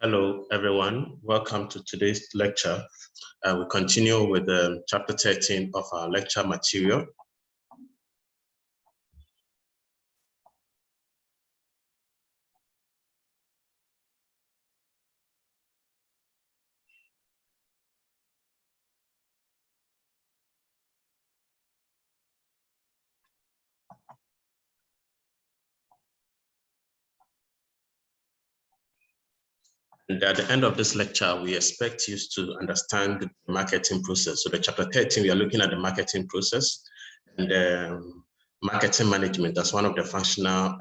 Hello, everyone. Welcome to today's lecture. We continue with chapter 13 of our lecture material. And at the end of this lecture, we expect you to understand the marketing process. So the chapter 13, we are looking at the marketing process and marketing management as one of the functional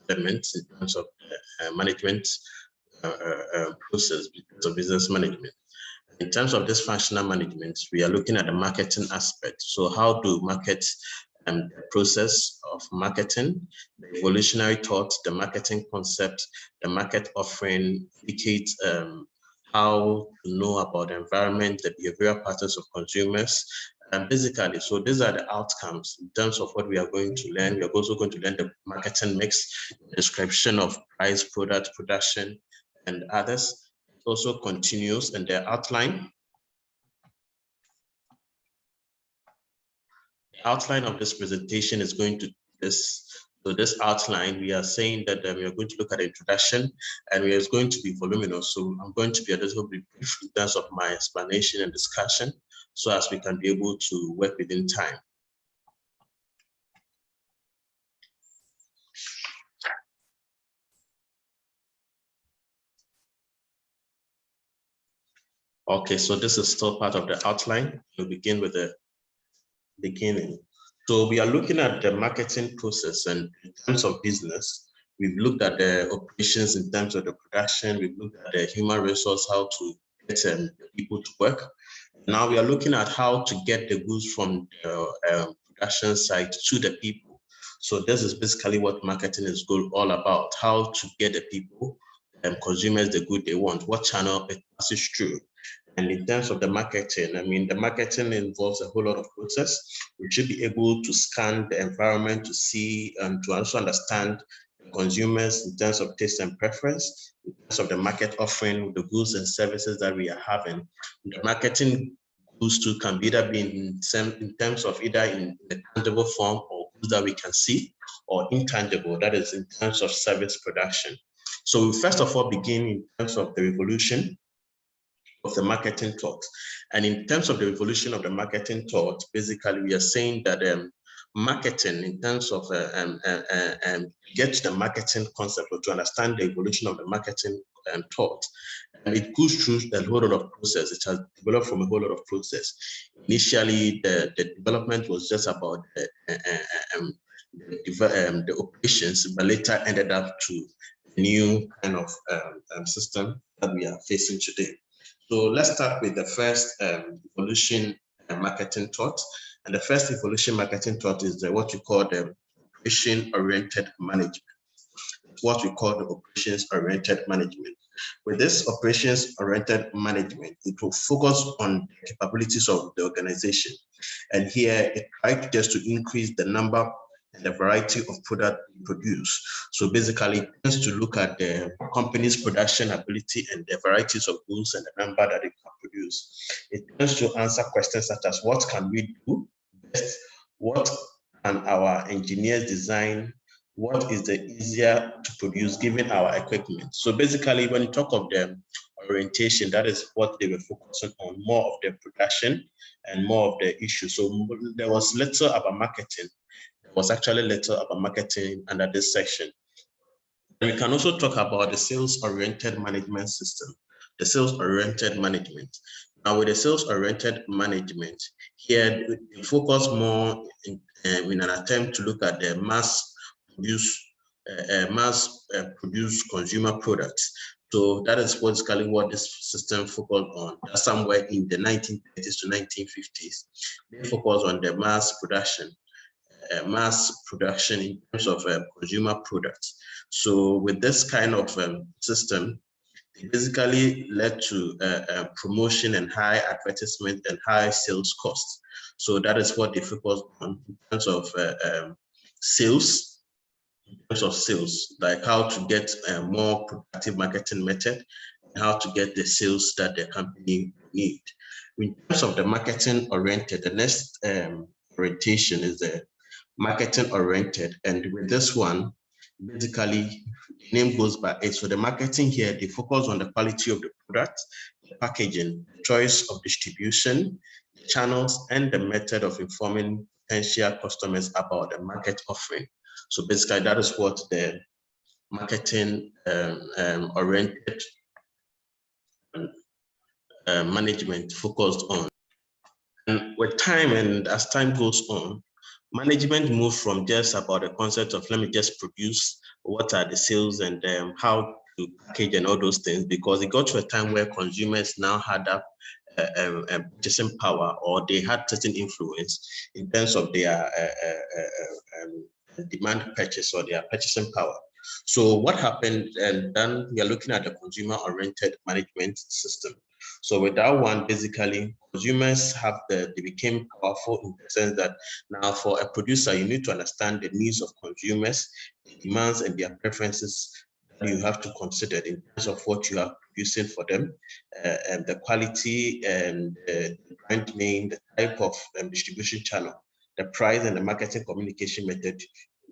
elements in terms of management process of business management. In terms of this functional management, we are looking at the marketing aspect. So how do markets and the process of marketing, the evolutionary thought, the marketing concept, the market offering indicates how to know about the environment, the behavioral patterns of consumers, and basically, so these are the outcomes in terms of what we are going to learn. We are also going to learn the marketing mix, description of price, product, production, and others. It also continues in the outline. The outline of this presentation is going to be this. So this outline, we are saying that we are going to look at the introduction, and it is going to be voluminous. So I'm going to be a little bit brief in terms of my explanation and discussion, so as we can be able to work within time. Okay, so this is still part of the outline. We'll begin with the beginning. So we are looking at the marketing process, and in terms of business, we've looked at the operations in terms of the production. We've looked at the human resource, how to get people to work. Now we are looking at how to get the goods from the production site to the people. So this is basically what marketing is all about, how to get the people and consumers the good they want, what channel it passes through. And in terms of the marketing, I mean, the marketing involves a whole lot of process. We should be able to scan the environment to see and to also understand the consumers in terms of taste and preference, in terms of the market offering, the goods and services that we are having. The marketing goods too can either be in terms of either in the tangible form or goods that we can see, or intangible, that is in terms of service production. So we first of all begin in terms of the evolution of the marketing thought. And in terms of the evolution of the marketing thought, basically we are saying that marketing in terms of get to the marketing concept, or to understand the evolution of the marketing thought, and it goes through a whole lot of process. It has developed from a whole lot of process. Initially, the development was just about the operations, but later ended up to a new kind of system that we are facing today. So let's start with the first evolution marketing thought. And the first evolution marketing thought is what we call the operation-oriented management. What we call the operations-oriented management. With this operations-oriented management, it will focus on the capabilities of the organization. And here it tries just to increase the number and the variety of product produced. So basically, it tends to look at the company's production ability and the varieties of goods and the number that it can produce. It tends to answer questions such as, what can we do best? What can our engineers design? What is the easier to produce given our equipment? So basically, when you talk of the orientation, that is what they were focusing on, more of the production and more of the issue. So there was little about marketing. Was actually little about marketing under this section. And we can also talk about the sales-oriented management system, the sales-oriented management. Now with the sales-oriented management, here we focus more in an attempt to look at the mass-produced consumer products. So that is basically what this system focused on. Somewhere in the 1930s to 1950s, they focused on the mass production in terms of consumer products. So with this kind of system, it basically led to promotion and high advertisement and high sales costs. So that is what they focused on in terms of sales, like how to get a more productive marketing method, how to get the sales that the company need. In terms of the marketing oriented, the next orientation is the marketing oriented, and with this one, basically the name goes by it. So the marketing here, they focus on the quality of the product, the packaging, the choice of distribution, the channels, and the method of informing potential customers about the market offering. So basically that is what the marketing oriented management focused on. And with time, and as time goes on, management moved from just about the concept of let me just produce, what are the sales, and how to package and all those things, because it got to a time where consumers now had that purchasing power, or they had certain influence in terms of their demand purchase or their purchasing power. So what happened, and then we are looking at the consumer-oriented management system. So with that one, basically, consumers they became powerful in the sense that now for a producer, you need to understand the needs of consumers, the demands and their preferences that you have to consider in terms of what you are producing for them, and the quality and the brand name, the type of distribution channel, the price and the marketing communication method,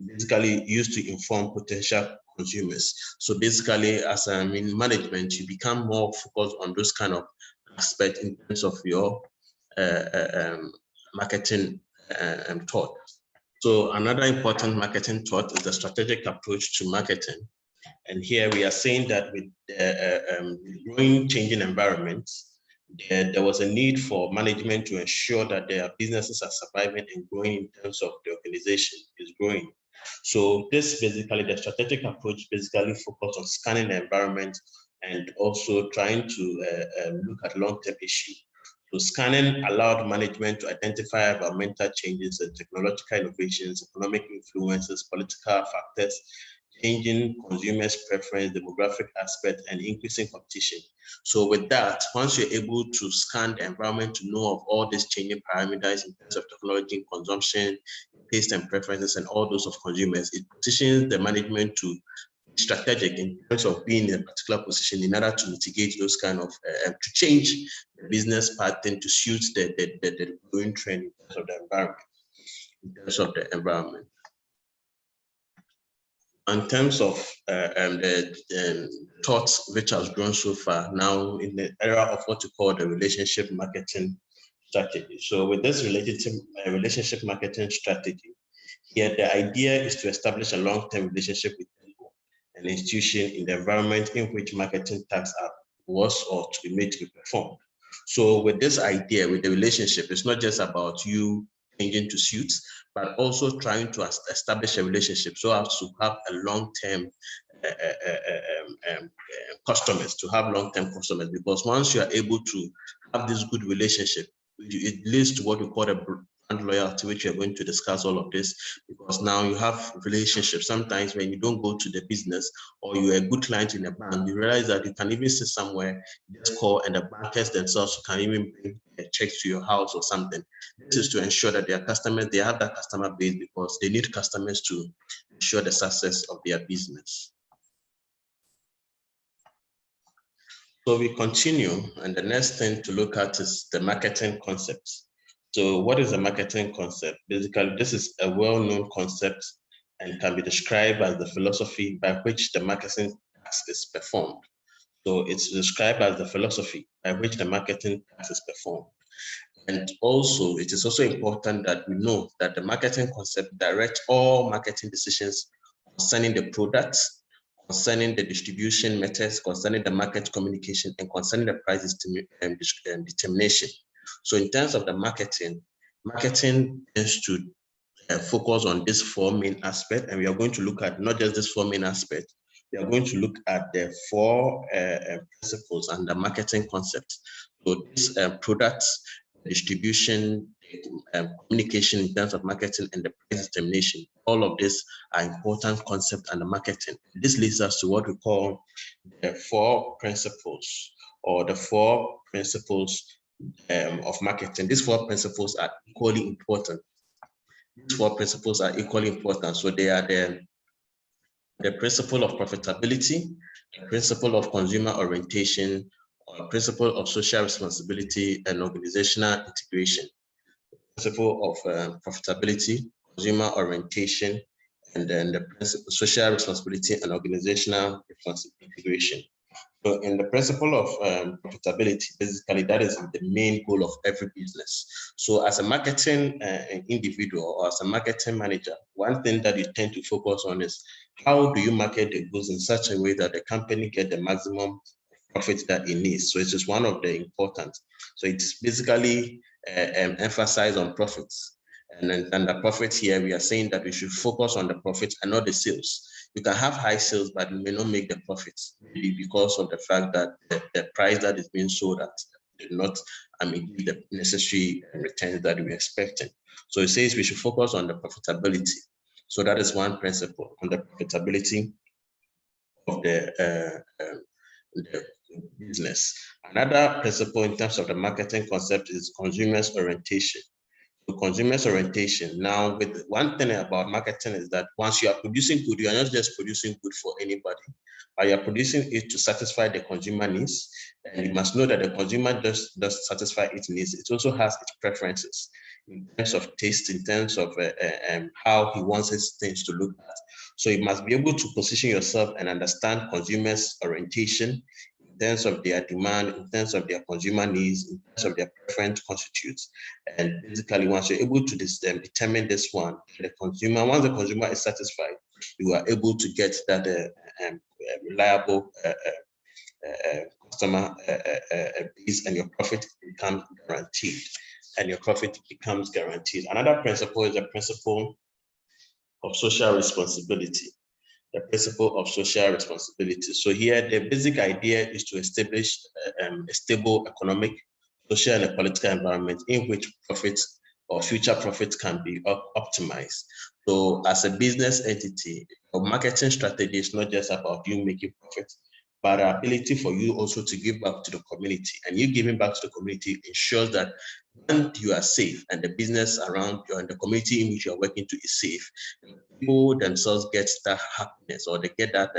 basically used to inform potential consumers. So basically, as in management, you become more focused on those kind of aspects in terms of your marketing thought. So another important marketing thought is the strategic approach to marketing. And here we are saying that with growing, changing environments, there was a need for management to ensure that their businesses are surviving and growing in terms of the organization is growing. So this basically, the strategic approach basically focused on scanning the environment and also trying to look at long-term issues. So scanning allowed management to identify environmental changes and technological innovations, economic influences, political factors, changing consumers' preference, demographic aspect, and increasing competition. So with that, once you're able to scan the environment to know of all these changing parameters in terms of technology, consumption, taste and preferences, and all those of consumers, it positions the management to be strategic in terms of being in a particular position in order to mitigate those kind of, to change the business pattern to suit the growing trend in terms of the environment. In terms of the thoughts which has grown so far, now in the era of what you call the relationship marketing strategy. So with this relationship marketing strategy, here the idea is to establish a long-term relationship with people, an institution in the environment in which marketing tasks was or to be made to be performed. So with this idea, with the relationship, it's not just about you changing to suit, but also trying to establish a relationship so as to have a long-term customers, to have long-term customers, because once you are able to have this good relationship, it leads to what we call a brand loyalty, which we are going to discuss all of this, because now you have relationships. Sometimes when you don't go to the business or you're a good client in a bank, you realize that you can even sit somewhere, just call, and the bankers themselves can even bring a check to your house or something. This is to ensure that their customers, they have that customer base because they need customers to ensure the success of their business. So we continue, and the next thing to look at is the marketing concepts. So what is a marketing concept? Basically, this is a well-known concept and can be described as the philosophy by which the marketing task is performed. So it's described as the philosophy by which the marketing task is performed. And also, it is also important that we know that the marketing concept directs all marketing decisions concerning the products, concerning the distribution methods, concerning the market communication, and concerning the price determination. So in terms of the marketing tends to focus on these four main aspects, and we are going to look at not just these four main aspects, we are going to look at the four principles and the marketing concepts. So these products, distribution, communication in terms of marketing, and the price determination, all of these are important concepts under marketing. This leads us to what we call the four principles, or the four principles of marketing. These four principles are equally important. These four principles are equally important. So they are the principle of profitability, the principle of consumer orientation, or principle of social responsibility and organizational integration. Principle of profitability, consumer orientation, and then the principle social responsibility and organizational integration. So in the principle of profitability, basically that is the main goal of every business. So as a marketing individual or as a marketing manager, one thing that you tend to focus on is how do you market the goods in such a way that the company get the maximum profit that it needs. So it is one of the important. So it's basically emphasize on profits. And the profit here, we are saying that we should focus on the profits and not the sales. You can have high sales, but you may not make the profits because of the fact that the price that is being sold at did not, give the necessary returns that we're expecting. So it says we should focus on the profitability. So that is one principle on the profitability of the business. Another principle in terms of the marketing concept is consumers orientation. So consumers orientation. Now, with one thing about marketing is that once you are producing good, you are not just producing good for anybody, but you are producing it to satisfy the consumer needs. And you must know that the consumer does satisfy its needs. It also has its preferences in terms of taste, in terms of how he wants his things to look at. So you must be able to position yourself and understand consumers' orientation in terms of their demand, in terms of their consumer needs, in terms of their preference constitutes. And basically, once you're able to determine this one, once the consumer is satisfied, you are able to get that reliable customer base, and your profit becomes guaranteed. Another principle is the principle of social responsibility. The principle of social responsibility. So here, the basic idea is to establish a stable economic, social, and political environment in which profits or future profits can be optimized. So as a business entity, your marketing strategy is not just about you making profits, but the ability for you also to give back to the community. And you giving back to the community ensures that when you are safe and the business around you and the community in which you are working to is safe, people themselves get that happiness or they get that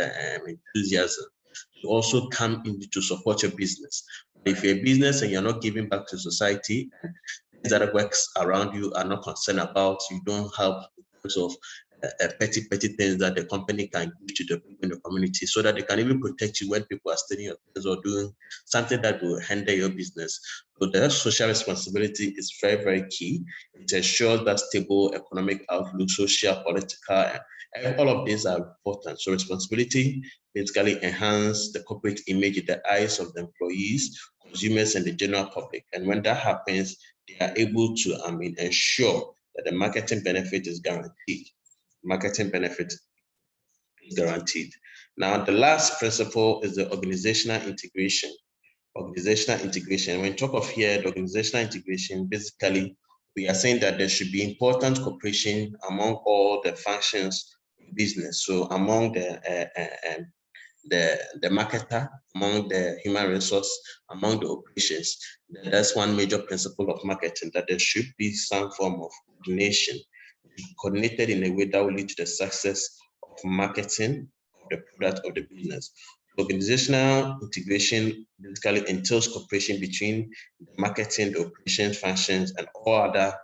enthusiasm to also come in to support your business. But if you're a business and you're not giving back to society, things that works around you are not concerned about, you don't have in terms of petty things that the company can give to the people in the community so that they can even protect you when people are stealing your things or doing something that will hinder your business. So the social responsibility is very, very key. It ensures that stable economic outlook, social, political, and all of these are important. So responsibility basically enhance the corporate image in the eyes of the employees, consumers, and the general public. And when that happens, they are able to ensure that the marketing benefit is guaranteed. Marketing benefit is guaranteed. Now, the last principle is the organizational integration. Organizational integration. When we talk of here, the organizational integration, basically, we are saying that there should be important cooperation among all the functions of business. So among the marketer, among the human resource, among the operations. That's one major principle of marketing, that there should be some form of coordination, coordinated in a way that will lead to the success of marketing of the product of the business. Organizational integration basically entails cooperation between the marketing, the operations functions, and all other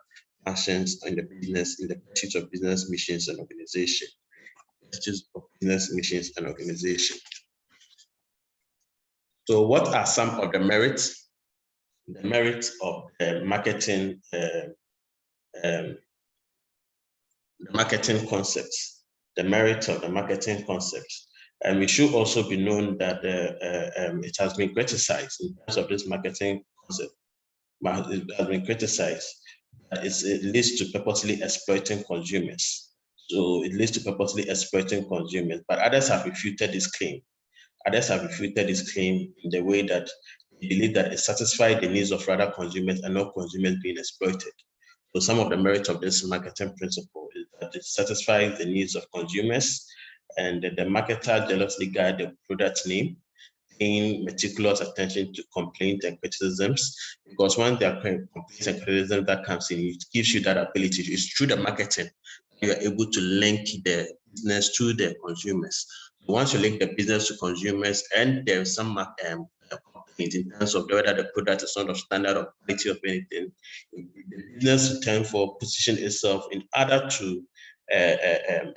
functions in the business, in the pursuit of business missions and organization. Business missions and organization. So what are some of the merits? The merits of marketing, the marketing concepts, the merits of the marketing concepts. And we should also be known that it has been criticized in terms of this marketing concept. It has been criticized that it leads to purposely exploiting consumers. So it leads to purposely exploiting consumers, but others have refuted this claim. Others have refuted this claim in the way that they believe that it satisfies the needs of rather consumers and not consumers being exploited. So some of the merits of this marketing principle is that it satisfies the needs of consumers, and the marketer jealously guides the product name, paying meticulous attention to complaints and criticisms, because when there are complaints and criticisms that comes in, it gives you that ability. It's through the marketing you are able to link the business to the consumers. Once you link the business to consumers, and there's some complaint in terms of whether the product is not of standard or quality of anything, the business will tend for position itself in order to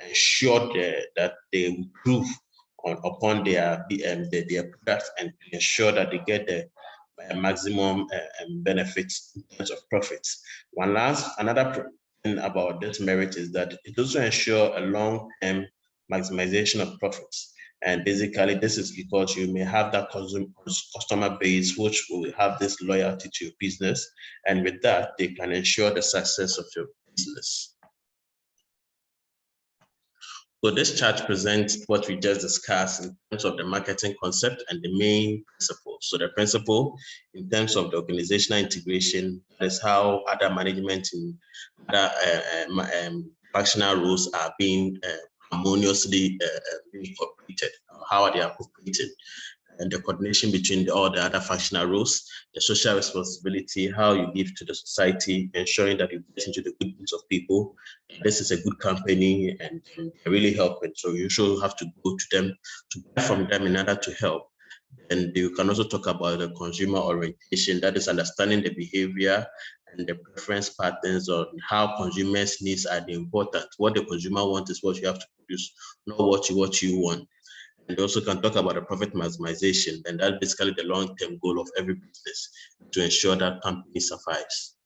ensure that they improve upon their products and ensure that they get the maximum benefits in terms of profits. Another thing about this merit is that it also ensures a long-term maximization of profits. And basically, this is because you may have that customer base which will have this loyalty to your business, and with that, they can ensure the success of your business. So this chart presents what we just discussed in terms of the marketing concept and the main principles. So the principle in terms of the organizational integration is how other management and other functional roles are being harmoniously incorporated, how they are cooperated, and the coordination between all the other functional roles, the social responsibility, how you give to the society, ensuring that you get into the good books of people. This is a good company and they're really helping. So you should have to go to them, to buy from them in order to help. And you can also talk about the consumer orientation, that is understanding the behavior and the preference patterns on how consumers' needs are important. What the consumer wants is what you have to produce, not what you want. And also can talk about the profit maximization, and that's basically the long-term goal of every business to ensure that company survives.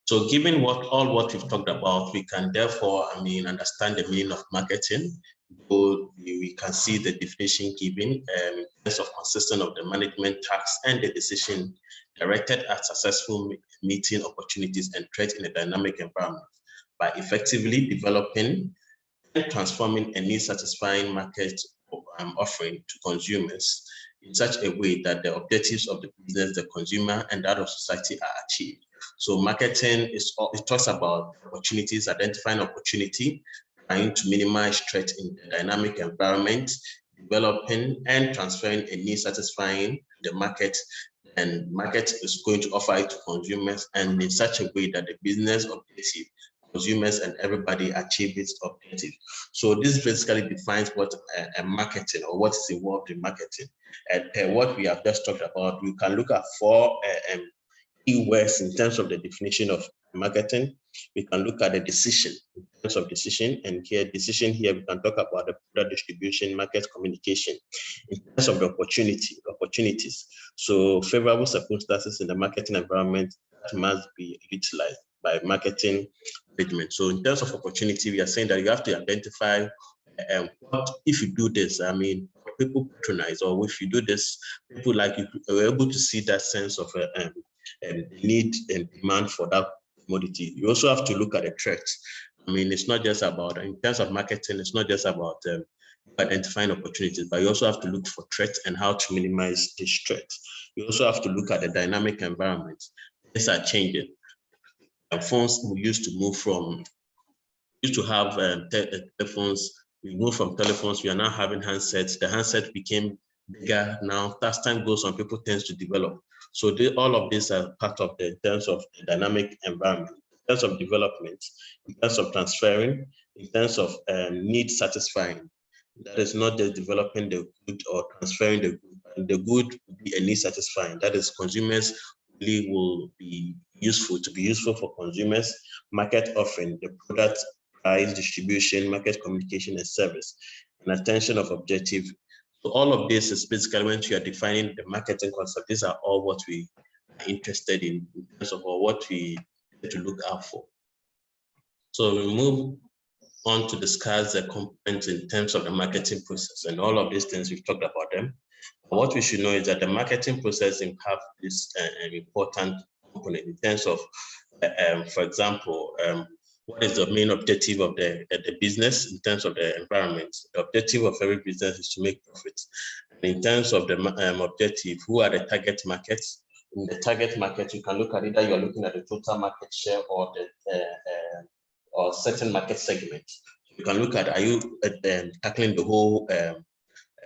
So given all what we've talked about, we can therefore, understand the meaning of marketing. So we can see the definition given in terms of consisting of the management tasks and the decision directed at successful meeting opportunities and threats in a dynamic environment by effectively developing and transforming a need-satisfying market offering to consumers in such a way that the objectives of the business, the consumer, and that of society are achieved. So marketing it talks about opportunities, identifying opportunity, trying to minimize threat in the dynamic environment, developing and transferring a need satisfying the market, and market is going to offer it to consumers, and in such a way that the business objective, consumers and everybody achieve its objective. So this basically defines what a marketing or what is involved in marketing. And what we have just talked about, you can look at four keywords in terms of the definition of marketing. We can look at the decision in terms of decision, and here decision here we can talk about the product distribution, market communication. In terms of the opportunities, so favorable circumstances in the marketing environment that must be utilized by marketing management. So in terms of opportunity, we are saying that you have to identify what if you do this, people patronize, or if you do this, people like you are able to see that sense of need and demand for that commodity. You also have to look at the threats. It's not just about, in terms of marketing, it's not just about identifying opportunities, but you also have to look for threats and how to minimize these threats. You also have to look at the dynamic environment. Things are changing. Phones we used to have telephones. We moved from telephones, we are now having handsets. The handset became bigger. Now, as time goes on, people tend to develop. So all of these are part of in terms of the dynamic environment, in terms of development, in terms of transferring, in terms of need satisfying. That is not just developing the good or transferring the good. The good will be a need satisfying. That is, consumers really will be useful for consumers. Market offering, the product, price, distribution, market communication, and service, and attention of objective. So all of this is basically when you are defining the marketing concept. These are all what we are interested in terms of what we need to look out for. So we move on to discuss the components in terms of the marketing process, and all of these things we've talked about them. What we should know is that the marketing process have this important component in terms of, for example, what is the main objective of the business in terms of the environment? The objective of every business is to make profits. And in terms of the objective, who are the target markets? In the target market, you can look at either you're looking at the total market share or the or certain market segments. You can look at, are you tackling the whole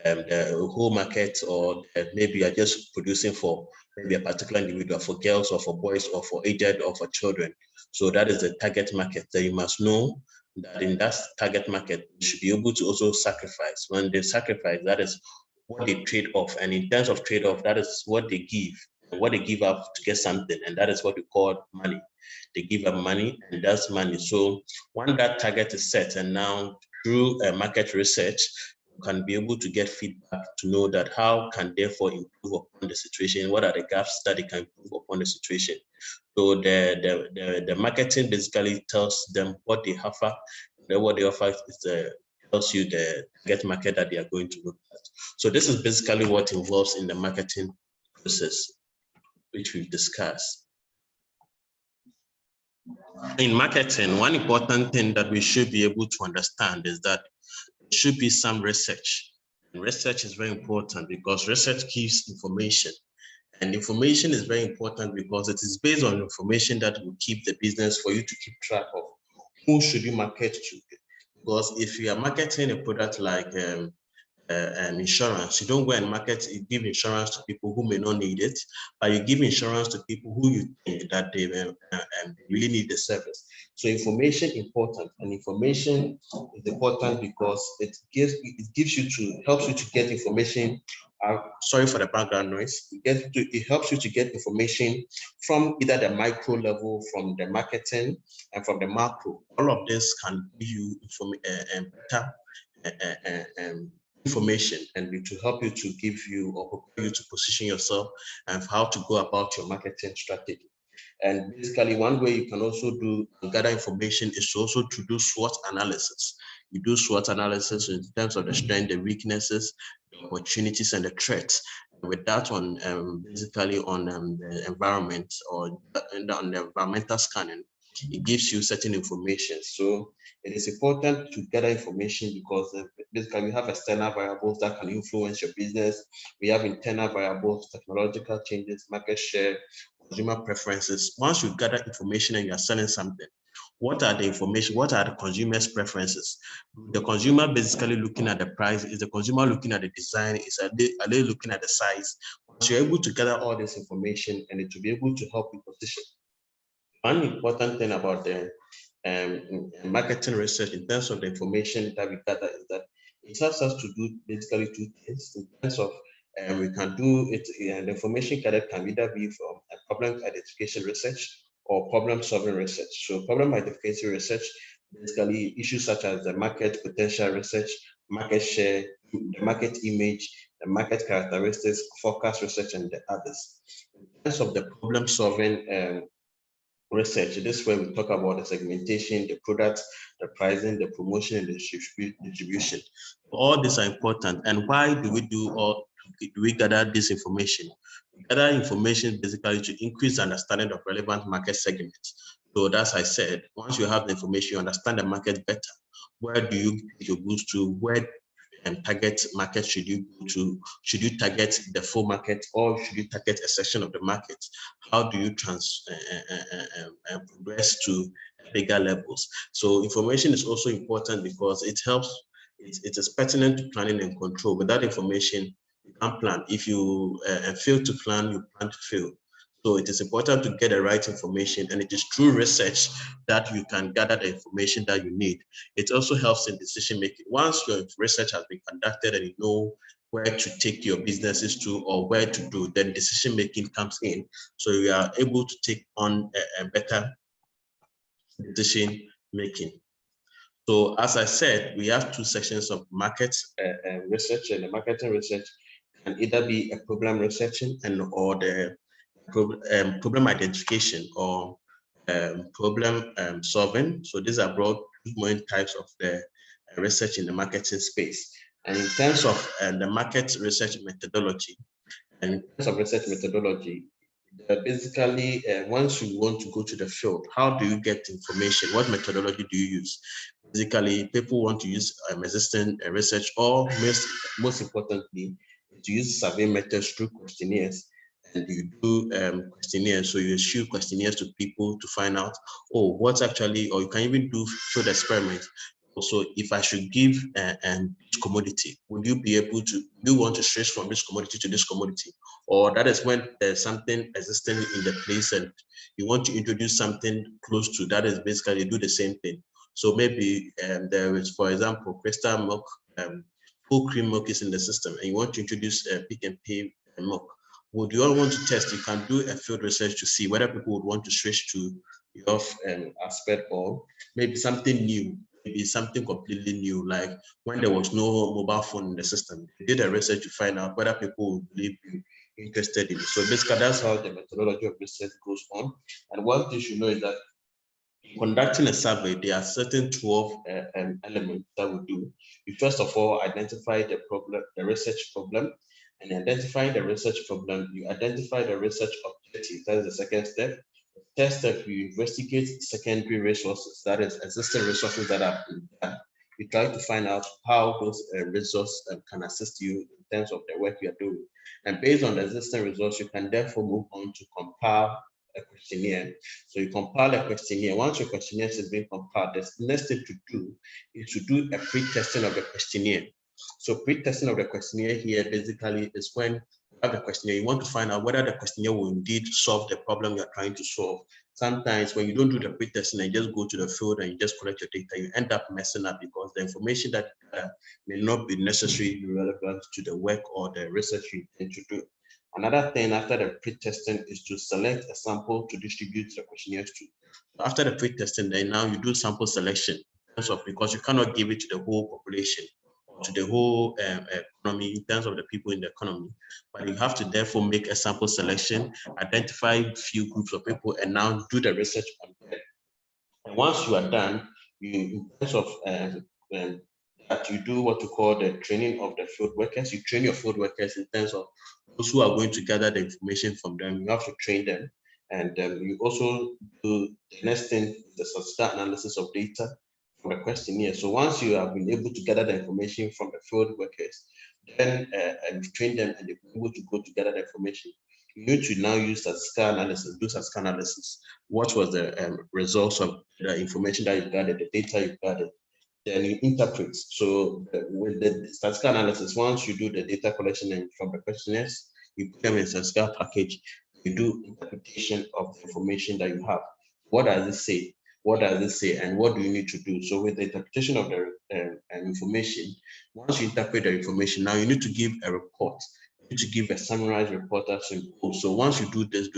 the whole market, or maybe you're just producing for maybe a particular individual, for girls or for boys or for aged or for children. So that is the target market. That you must know that in that target market, you should be able to also sacrifice. When they sacrifice, that is what they trade off. And in terms of trade off, that is what they give, and what they give up to get something. And that is what we call money. They give up money, and that's money. So when that target is set, and now through market research, you can be able to get feedback to know that how can therefore improve upon the situation, what are the gaps that they can improve upon the situation. So the marketing basically tells them what they offer. Then what they offer is tells you the target market that they are going to look at. So this is basically what involves in the marketing process, which we've discussed. In marketing, one important thing that we should be able to understand is that there should be some research. And research is very important because research gives information. And information is very important because it is based on information that will keep the business for you to keep track of. Who should you market to? Because if you are marketing a product like insurance, you don't go and you give insurance to people who may not need it, but you give insurance to people who you think that they really need the service. So information important, and information is important because it helps you to get information. Sorry for the background noise. It helps you to get information from either the micro level, from the marketing, and from the macro. All of this can give you better information, and to help you to give you or prepare you to position yourself and how to go about your marketing strategy. And basically, one way you can also gather information is to also to do SWOT analysis. You do SWOT analysis in terms of the strengths, the weaknesses, the opportunities, and the threats. And with that on basically on the environment, or on the environmental scanning, it gives you certain information. So it is important to gather information because basically we have external variables that can influence your business. We have internal variables, technological changes, market share, consumer preferences. Once you gather information and you are selling something, what are the information? What are the consumer's preferences? The consumer basically looking at the price. Is the consumer looking at the design? Are they looking at the size? Once you're able to gather all this information, and it will be able to help you position. One important thing about the marketing research in terms of the information that we gather is that it helps us to do basically two things. In terms of we can do it, and the information gathered can either be from a problem identification research or problem solving research. So problem identification research, basically issues such as the market potential research, market share, the market image, the market characteristics, forecast research, and the others. In terms of the problem solving research, this is where we talk about the segmentation, the products, the pricing, the promotion, and the distribution. All these are important. And why do we gather this information? We gather information basically to increase understanding of relevant market segments. So as I said, once you have the information, you understand the market better. Where do you get your goods to? Where target market should you go to? Should you target the full market, or should you target a section of the market? How do you progress to bigger levels? So information is also important because it helps. It is pertinent to planning and control. Without information, you can't plan. If you fail to plan, you plan to fail. So it is important to get the right information, and it is through research that you can gather the information that you need. It also helps in decision making. Once your research has been conducted and you know where to take your businesses to or where to do, then decision making comes in. So you are able to take on a better decision making. So as I said, we have two sections of market research, and the marketing research can either be a problem researching or the problem identification or problem solving. So these are broad main types of the research in the marketing space. And in terms of the market research methodology, basically, once you want to go to the field, how do you get information? What methodology do you use? Basically, people want to use existing research, or most importantly, to use survey methods through questionnaires. And you do questionnaires, so you issue questionnaires to people to find out, what's actually, or you can even do field experiments. Also, if I should give this commodity, would you be able to, do you want to switch from this commodity to this commodity? Or that is when there's something existing in the place and you want to introduce something close to that, is basically do the same thing. So maybe there is, for example, crystal milk, full cream milk is in the system, and you want to introduce pick and pay milk. Would you all want to test? You can do a field research to see whether people would want to switch to your aspect, or maybe something new, maybe something completely new, like when there was no mobile phone in the system. They did a research to find out whether people would be interested in it. So basically, that's how the methodology of research goes on. And one thing you should know is that conducting a survey, there are certain 12 elements that we do. You first of all identify the problem, the research problem, and identifying the research problem, you identify the research objective. That is the second step. The third step, you investigate secondary resources, that is existing resources that have been done. You try to find out how those resources can assist you in terms of the work you are doing. And based on the existing results, you can therefore move on to compile a questionnaire. So you compile a questionnaire. Once your questionnaire is being compiled, the next thing to do is to do a pre-testing of the questionnaire. So pre-testing of the questionnaire here basically is when you have the questionnaire, you want to find out whether the questionnaire will indeed solve the problem you're trying to solve. Sometimes when you don't do the pre-testing and just go to the field and you just collect your data, you end up messing up because the information that may not be necessarily relevant to the work or the research you intend to do. Another thing after the pre-testing is to select a sample to distribute the questionnaires to. After the pre-testing, then now you do sample selection, because you cannot give it to the whole population or to the whole economy in terms of the people in the economy, but you have to therefore make a sample selection, identify few groups of people, and now do the research on them. And once you are done, you, in terms of that, you do what you call the training of the field workers. You train your field workers in terms of those who are going to gather the information from them. You have to train them. And you also do the next thing, the statistical analysis of data from the questionnaire. So once you have been able to gather the information from the field workers, then you train them and they're able to go to gather the information. You need to now use statistical analysis, do statistical analysis. What was the results of the information that you gathered, the data you gathered? Then you interpret. So with the statistical analysis, once you do the data collection and from the questionnaires, you put them in a statistical package. You do interpretation of the information that you have. What does it say? What does it say? And what do you need to do? So with the interpretation of the information, once you interpret the information, now you need to give a report. You need to give a summarized report as simple. So once you do this,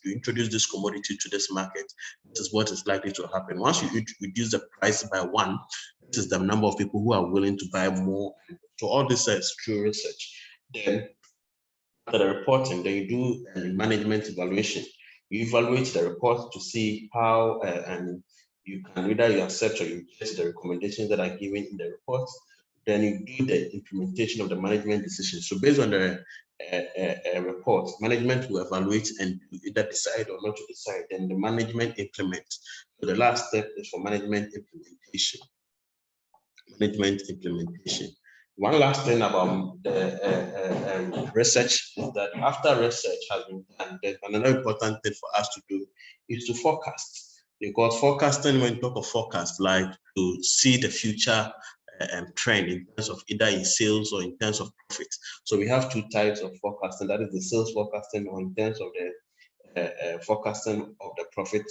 you introduce this commodity to this market, this is what is likely to happen. Once you reduce the price by 1, this is the number of people who are willing to buy more. So all this is true research. Then after the reporting, then you do a management evaluation. You evaluate the report to see how and you can either you accept or you reject the recommendations that are given in the report. Then you do the implementation of the management decision. So based on the report, management will evaluate and either decide or not to decide. Then the management implements. So the last step is for management implementation. One last thing about the research is that after research has been done, there's another important thing for us to do is to forecast. Because forecasting, when you talk of forecast, like to see the future trend in terms of either in sales or in terms of profit. So we have 2 types of forecasting. That is the sales forecasting, or in terms of the forecasting of the profit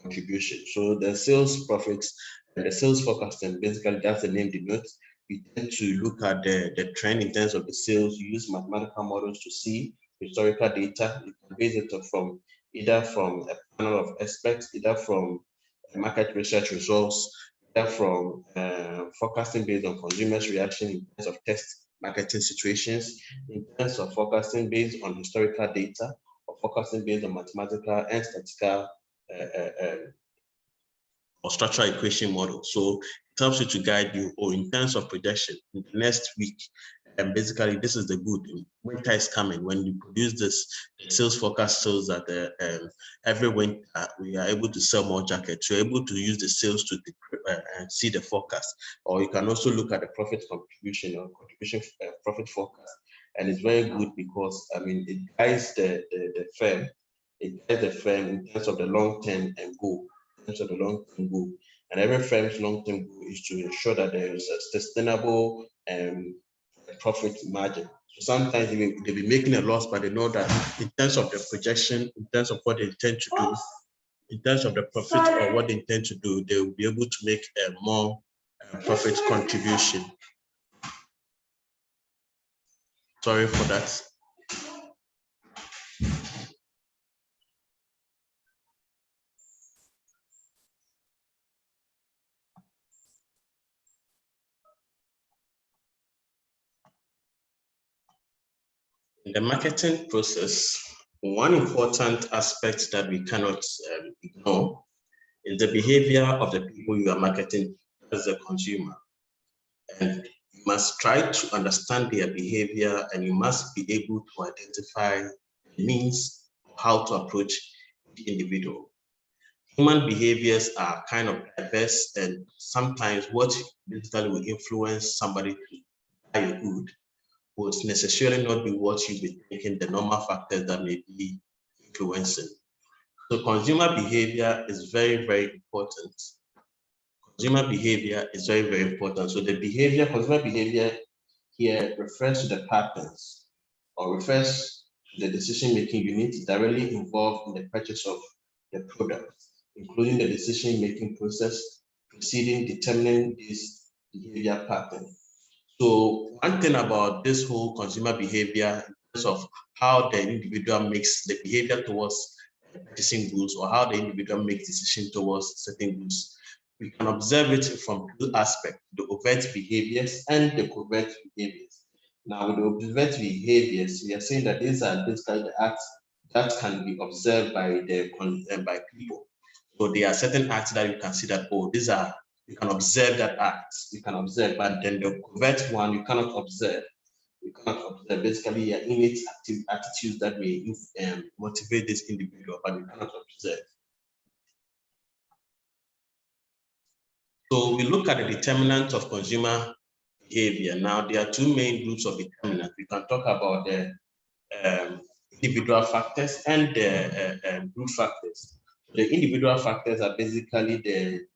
contribution. So the sales profits and the sales forecasting, basically that's the name denotes. You tend to look at the trend in terms of the sales. You use mathematical models to see historical data. You can base it from either from a panel of experts, either from market research results, either from forecasting based on consumers' reaction in terms of test marketing situations, in terms of forecasting based on historical data, or forecasting based on mathematical and statistical or structural equation model. So it helps you to guide you, or in terms of projection in the next week. And basically, this is the good. Winter is coming. When you produce this, the sales forecast shows that every winter we are able to sell more jackets. You're able to use the sales to see the forecast, or you can also look at the profit contribution or contribution profit forecast. And it's very good because it guides the firm. It guides the firm in terms of the long term and goal. In terms of the long term goal. And every firm's long-term goal is to ensure that there is a sustainable profit margin. So sometimes they'll be making a loss, but they know that in terms of the projection, in terms of what they intend to do, in terms of the profit or what they intend to do, they will be able to make a more profit contribution. Sorry for that. In the marketing process, one important aspect that we cannot ignore is the behavior of the people you are marketing as a consumer. And you must try to understand their behavior, and you must be able to identify the means of how to approach the individual. Human behaviors are kind of diverse, and sometimes what basically will influence somebody to buy a good would necessarily not be what you've been thinking, the normal factors that may be influencing. So consumer behavior is very, very important. Consumer behavior is very, very important. So the consumer behavior here refers to the patterns or refers to the decision-making unit directly involved in the purchase of the product, including the decision-making process preceding determining this behavior pattern. So one thing about this whole consumer behavior in terms of how the individual makes the behavior towards purchasing goods, or how the individual makes decision towards certain goods, we can observe it from two aspects: the overt behaviors and the covert behaviors. Now, with the overt behaviors, we are saying that these are basically the acts that can be observed by by people. So there are certain acts that you can see that, oh, these are, you can observe that act, you can observe, but then the covert one, you cannot observe. You cannot observe. Basically, your innate attitudes that may motivate this individual, but you cannot observe. So we look at the determinants of consumer behavior. Now, there are two main groups of determinants. We can talk about the individual factors and the group factors. The individual factors are basically the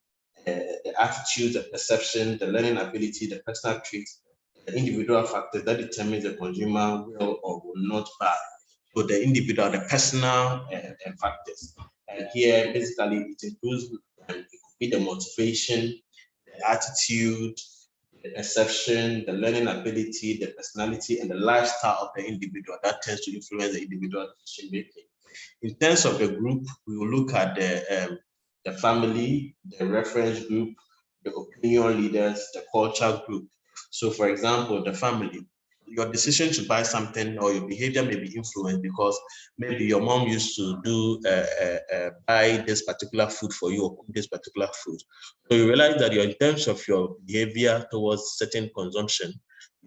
attitude, the perception, the learning ability, the personal traits, the individual factors that determines the consumer will or will not buy. So the individual, the personal factors. And here, basically, it includes it could be the motivation, the attitude, the perception, the learning ability, the personality, and the lifestyle of the individual that tends to influence the individual decision making. In terms of the group, we will look at the family, the reference group, the opinion leaders, the culture group. So for example, the family, your decision to buy something or your behavior may be influenced because maybe your mom used to do buy this particular food for you or cook this particular food. So you realize that in terms of your behavior towards certain consumption,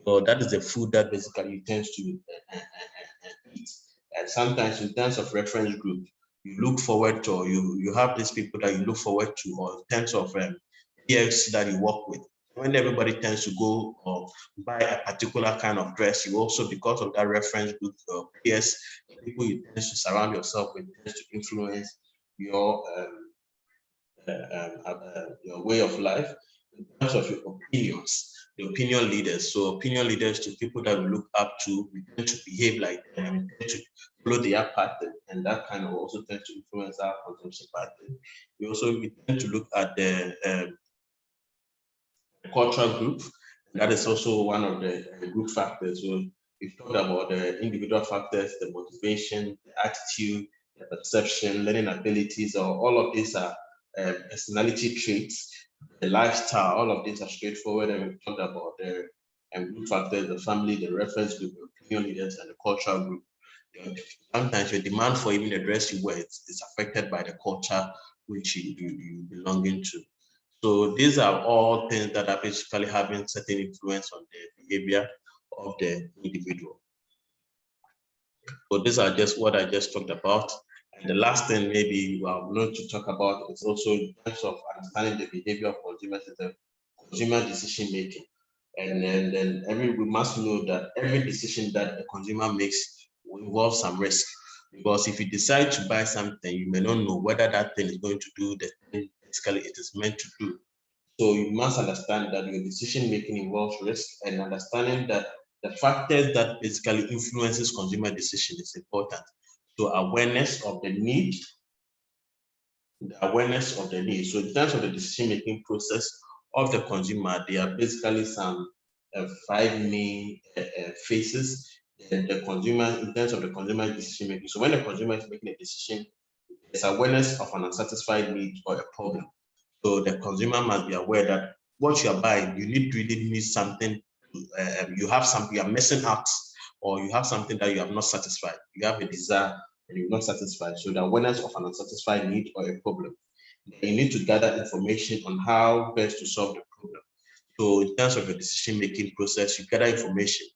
that is the food that basically you tend to eat. And sometimes in terms of reference group, you look forward to, or you have these people that you look forward to, or in terms of peers that you work with. When everybody tends to go or buy a particular kind of dress, you also, because of that reference group or peers, people you tend to surround yourself with tends to influence your way of life. In terms of your opinions, the opinion leaders. So opinion leaders to people that we look up to, we tend to behave like them, we tend to follow their pattern, and that kind of also tends to influence our consumption pattern. We tend to look at the cultural group. That is also one of the group factors. So we've talked about the individual factors, the motivation, the attitude, the perception, learning abilities, or all of these are personality traits, the lifestyle, all of these are straightforward. And we've talked about the group factors, the family, the reference group, the opinion leaders, and the cultural group. Sometimes your demand for even the dress you wear is affected by the culture which you belong into. So these are all things that are basically having certain influence on the behavior of the individual. So these are just what I just talked about. And the last thing maybe we are going to talk about is also in terms of understanding the behavior of consumers is the consumer decision making. And then we must know that every decision that the consumer makes will involve some risk. Because if you decide to buy something, you may not know whether that thing is going to do the basically it is meant to do. So you must understand that your decision making involves risk, and understanding that the factors that basically influences consumer decision is important. So awareness of the need, So in terms of the decision making process of the consumer, there are basically some 5 main phases. The consumer, in terms of the consumer decision making. So when the consumer is making a decision, there's awareness of an unsatisfied need or a problem. So the consumer must be aware that what you are buying, you really need something. You are missing out, or you have something that you have not satisfied. You have a desire and you're not satisfied. So the awareness of an unsatisfied need or a problem. Then you need to gather information on how best to solve the problem. So in terms of the decision-making process, you gather information.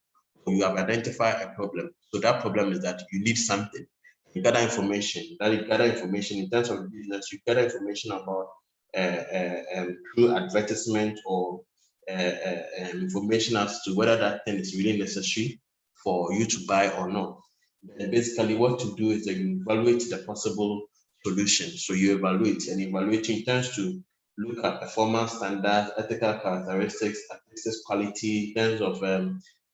You have identified a problem. So that problem is that you need something. You gather information. In terms of business, you gather information about through advertisement or information as to whether that thing is really necessary for you to buy or not. And basically what to do is that you evaluate the possible solution. So you evaluate, and evaluating tends to look at performance standards, ethical characteristics, artistic quality, in terms of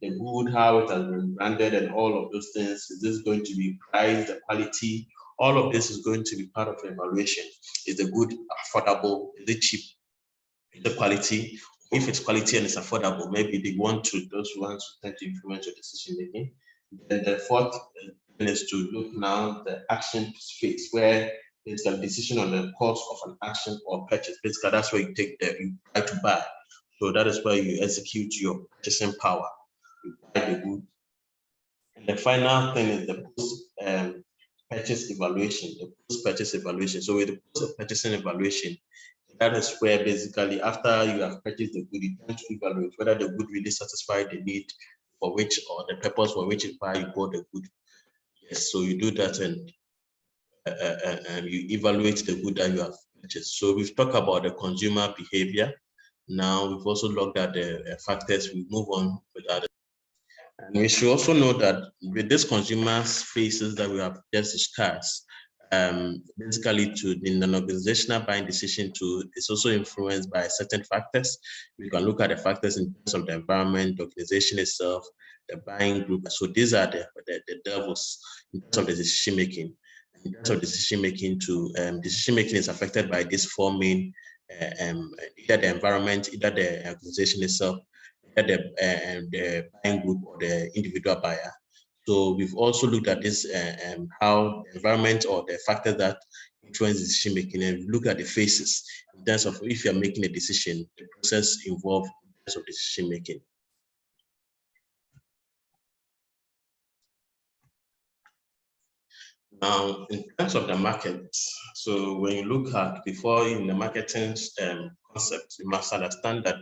the good, how it has been branded, and all of those things. Is this going to be priced, the quality? All of this is going to be part of the evaluation. Is the good affordable? Is it cheap? Is the quality? If it's quality and it's affordable, maybe those who tend to influence your decision making. Then the fourth thing is to look now the action phase, where it's a decision on the course of an action or purchase. Basically, that's where you try to buy. So that is where you execute your purchasing power. You buy the good. And the final thing is the post-purchase evaluation. The post-purchase evaluation. So with the post-purchasing evaluation, that is where basically after you have purchased the good, you tend to evaluate whether the good really satisfies the need for which, or the purpose for which you bought the good. Yes, so you do that, and you evaluate the good that you have purchased. So we've talked about the consumer behavior. Now we've also looked at the factors. We move on with that. And we should also know that with these consumer phases that we have just discussed, basically in an organizational buying decision is also influenced by certain factors. We can look at the factors in terms of the environment, the organization itself, the buying group. So these are the devils in terms of the decision making. In terms of decision making, decision making is affected by these 4 main, either the environment, either the organization itself, either the buying group or the individual buyer. So we've also looked at this, how the environment or the factors that influence decision making, and we look at the phases in terms of if you're making a decision, the process involved in terms of decision making. Now, in terms of the market, so when you look at before in the marketing concept, you must understand that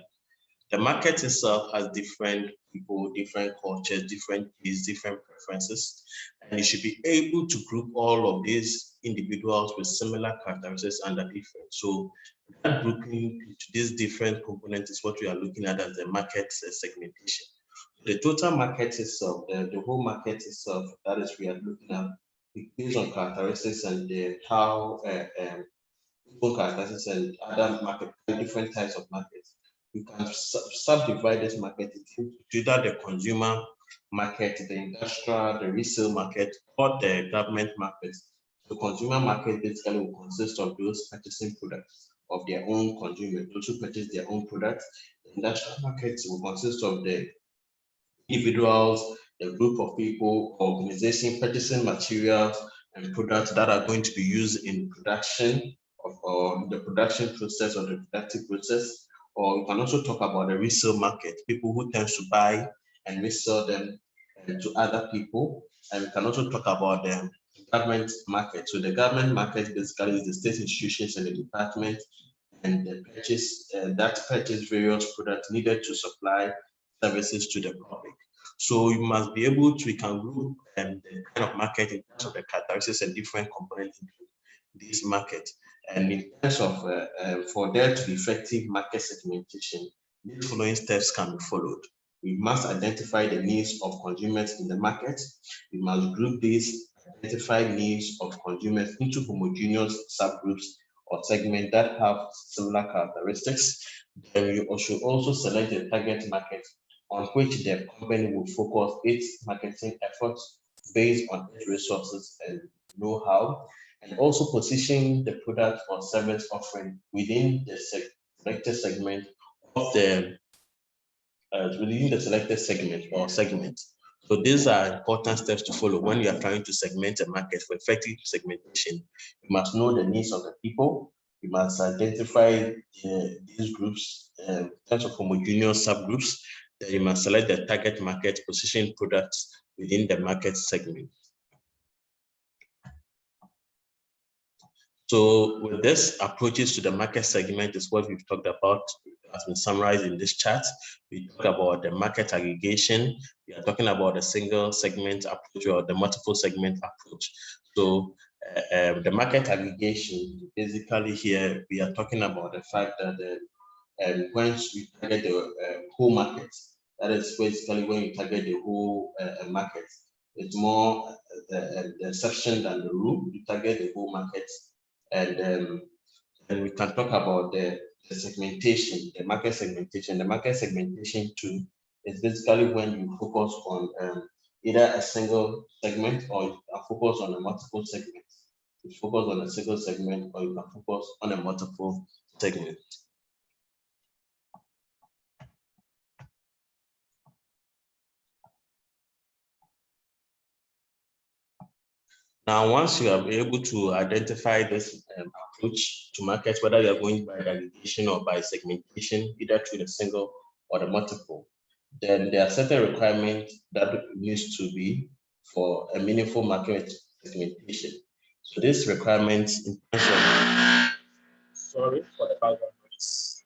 the market itself has different people, different cultures, different tastes, different preferences, and you should be able to group all of these individuals with similar characteristics under different. So that grouping to these different components is what we are looking at as the market segmentation. The total market itself, the whole market itself, that is we are looking at based on characteristics and how characteristics and other market, different types of markets. You can subdivide this market into either the consumer market, the industrial, the resale market, or the government market. The consumer market basically will consist of those purchasing products of their own consumers, those who purchase their own products. The industrial market will consist of the individuals, a group of people, organization purchasing materials and products that are going to be used in production or the production process or the productive process. Or we can also talk about the resale market, people who tend to buy and resell them to other people. And we can also talk about the government market. So the government market basically is the state institutions and the department and the purchase various products needed to supply services to the public. So you must be able to, we can group the kind of market in terms of the characteristics and different components into this market. And in terms of, for there to be effective market segmentation, these following steps can be followed. We must identify the needs of consumers in the market. We must group these identified needs of consumers into homogeneous subgroups or segment that have similar characteristics. Then you should also select the target market on which the company will focus its marketing efforts based on its resources and know-how, and also position the product or service offering within the selected segment of the within the selected segment or segment. So these are important steps to follow when you are trying to segment a market. For effective segmentation, you must know the needs of the people. You must identify these groups in terms of homogeneous subgroups. Then you must select the target market, position products within the market segment. So with this, approaches to the market segment is what we've talked about, has been summarized in this chart. We talk about the market aggregation. We are talking about the single segment approach or the multiple segment approach. So the market aggregation, basically here, we are talking about the fact that once you target the whole market, that is basically when you target the whole market. It's more the exception than the rule. You target the whole market. And we can talk about the segmentation, the market segmentation. The market segmentation too is basically when you focus on either a single segment or you can focus on a multiple segments. You focus on a single segment or you can focus on a multiple segment. Now, once you are able to identify this approach to market, whether you are going by aggregation or by segmentation, either through the single or the multiple, then there are certain requirements that needs to be for a meaningful market segmentation. So these requirements in terms of, sorry for the background noise.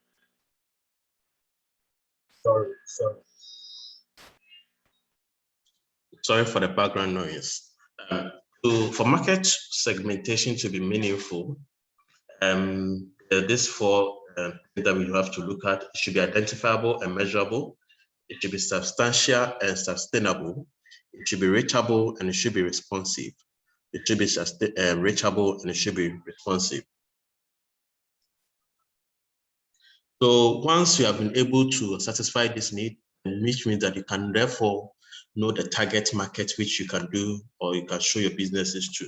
Sorry for the background noise. So for market segmentation to be meaningful, these four things that we have to look at. It should be identifiable and measurable. It should be substantial and sustainable. It should be reachable and it should be responsive. It should be reachable and it should be responsive. So once you have been able to satisfy this need, which means that you can therefore know the target market which you can do or you can show your businesses to.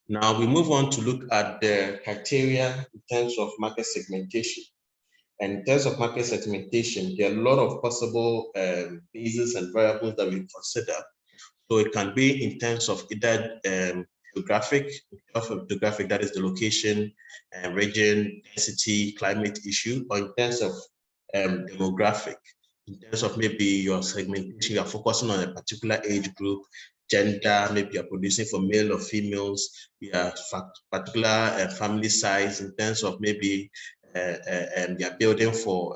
Now we move on to look at the criteria in terms of market segmentation. And in terms of market segmentation, there are a lot of possible bases and variables that we consider. So it can be in terms of either geographic, that is the location, region, density, climate issue, or in terms of demographic, in terms of maybe your segmentation, you are focusing on a particular age group, gender, maybe you're producing for male or females, you are particular family size, in terms of maybe you're building for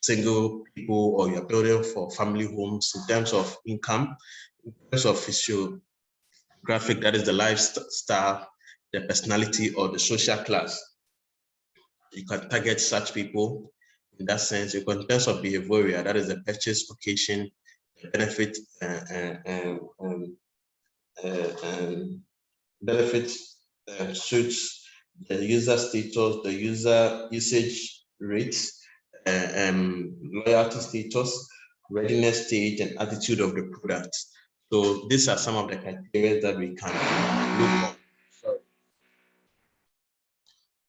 single people or you're building for family homes, in terms of income, in terms of physiographic, that is the lifestyle, the personality, or the social class. You can target such people in that sense. You can, in terms of behaviour, that is the purchase occasion, the benefit, suits, the user status, the user usage rates, loyalty status, readiness stage, and attitude of the product. So these are some of the criteria that we can look at.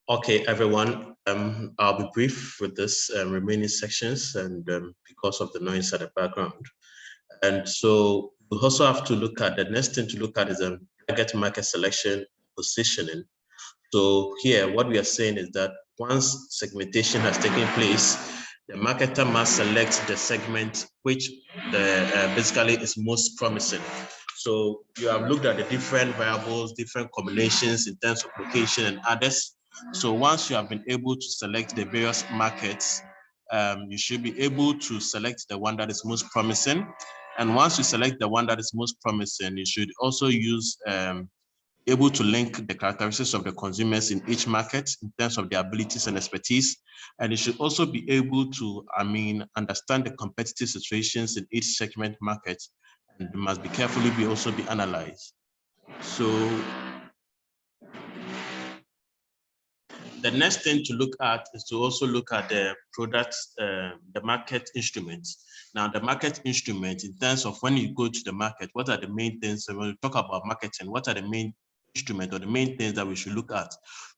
Okay, everyone, I'll be brief with this remaining sections and because of the noise at the background. And so we also have to look at, the next thing to look at is target market selection, positioning. So here, what we are saying is that once segmentation has taken place, the marketer must select the segment which basically is most promising. So you have looked at the different variables, different combinations in terms of location and others. So once you have been able to select the various markets, you should be able to select the one that is most promising. And once you select the one that is most promising, you should also use able to link the characteristics of the consumers in each market in terms of their abilities and expertise. And you should also be able to, understand the competitive situations in each segment market and must be carefully also be analyzed. So the next thing to look at is to also look at the products, the market instruments. Now, the market instrument, in terms of when you go to the market, what are the main things? And when we talk about marketing, what are the main instruments or the main things that we should look at?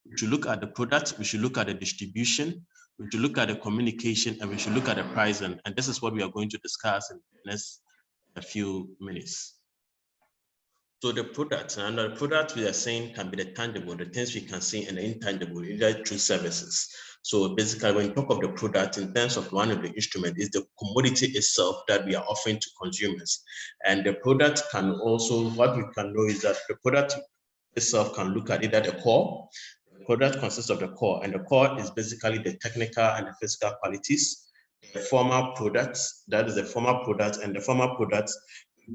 We should look at the product, we should look at the distribution, we should look at the communication, and we should look at the pricing. And this is what we are going to discuss in the next few minutes. So the products, and the products we are saying can be the tangible, the things we can see, and the intangible, either through services. So basically, when you talk of the product in terms of one of the instruments, is the commodity itself that we are offering to consumers. And the product can also, what we can know is that the product itself can look at either the core. The product consists of the core, and the core is basically the technical and the physical qualities. The formal products, that is the formal product, and the formal products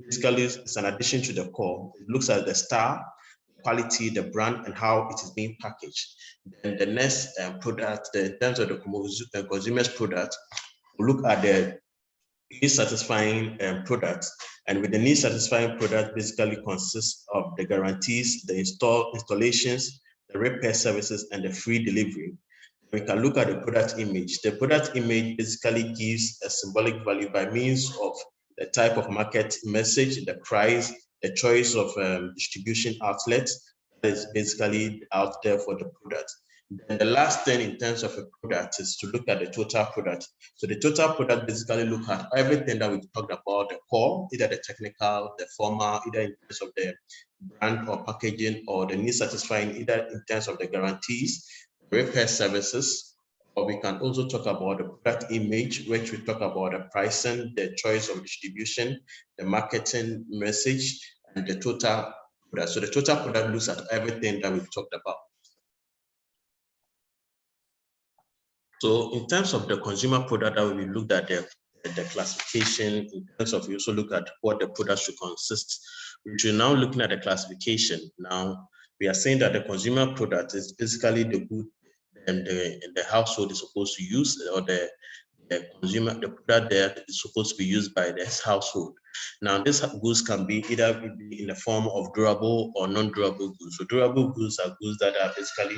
basically is an addition to the core. It looks at the style, quality, the brand, and how it is being packaged. Then the next product, in terms of the consumer's product, we look at the need satisfying product. And with the need satisfying product, basically consists of the guarantees, the installations, the repair services, and the free delivery. We can look at the product image. The product image basically gives a symbolic value by means of the type of market message, the price, the choice of distribution outlets that is basically out there for the product. And the last thing in terms of a product is to look at the total product. So the total product basically look at everything that we talked about, the core, either the technical, the formal, either in terms of the brand or packaging, or the need satisfying, either in terms of the guarantees, repair services, or we can also talk about the product image, which we talk about the pricing, the choice of distribution, the marketing message, and the total product. So the total product looks at everything that we've talked about. So in terms of the consumer product, that we looked at the classification. In terms of, we also look at what the product should consist. We are now looking at the classification. Now we are saying that the consumer product is basically the good and the household is supposed to use, or the consumer, the product that is supposed to be used by this household. Now, these goods can be either in the form of durable or non-durable goods. So durable goods are goods that are basically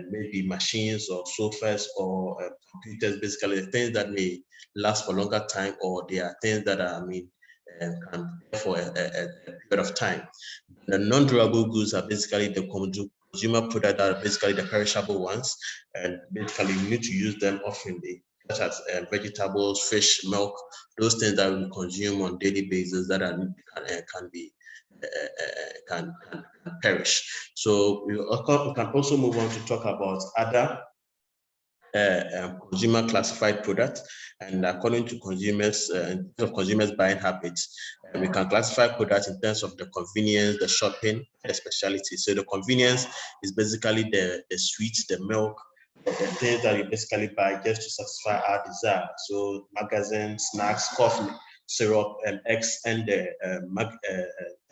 maybe machines or sofas or computers, basically the things that may last for a longer time, or they are things that are, can be for a period of time. The non-durable goods are basically the consumer product that are basically the perishable ones, and basically you need to use them oftenly, such as vegetables, fish, milk, those things that we consume on a daily basis that are, can perish. So we can also move on to talk about other consumer classified products, and according to consumers, in terms of consumers' buying habits, we can classify products in terms of the convenience, the shopping, the specialty. So the convenience is basically the sweets, the milk, the things that you basically buy just to satisfy our desire. So magazines, snacks, coffee, syrup, eggs, and the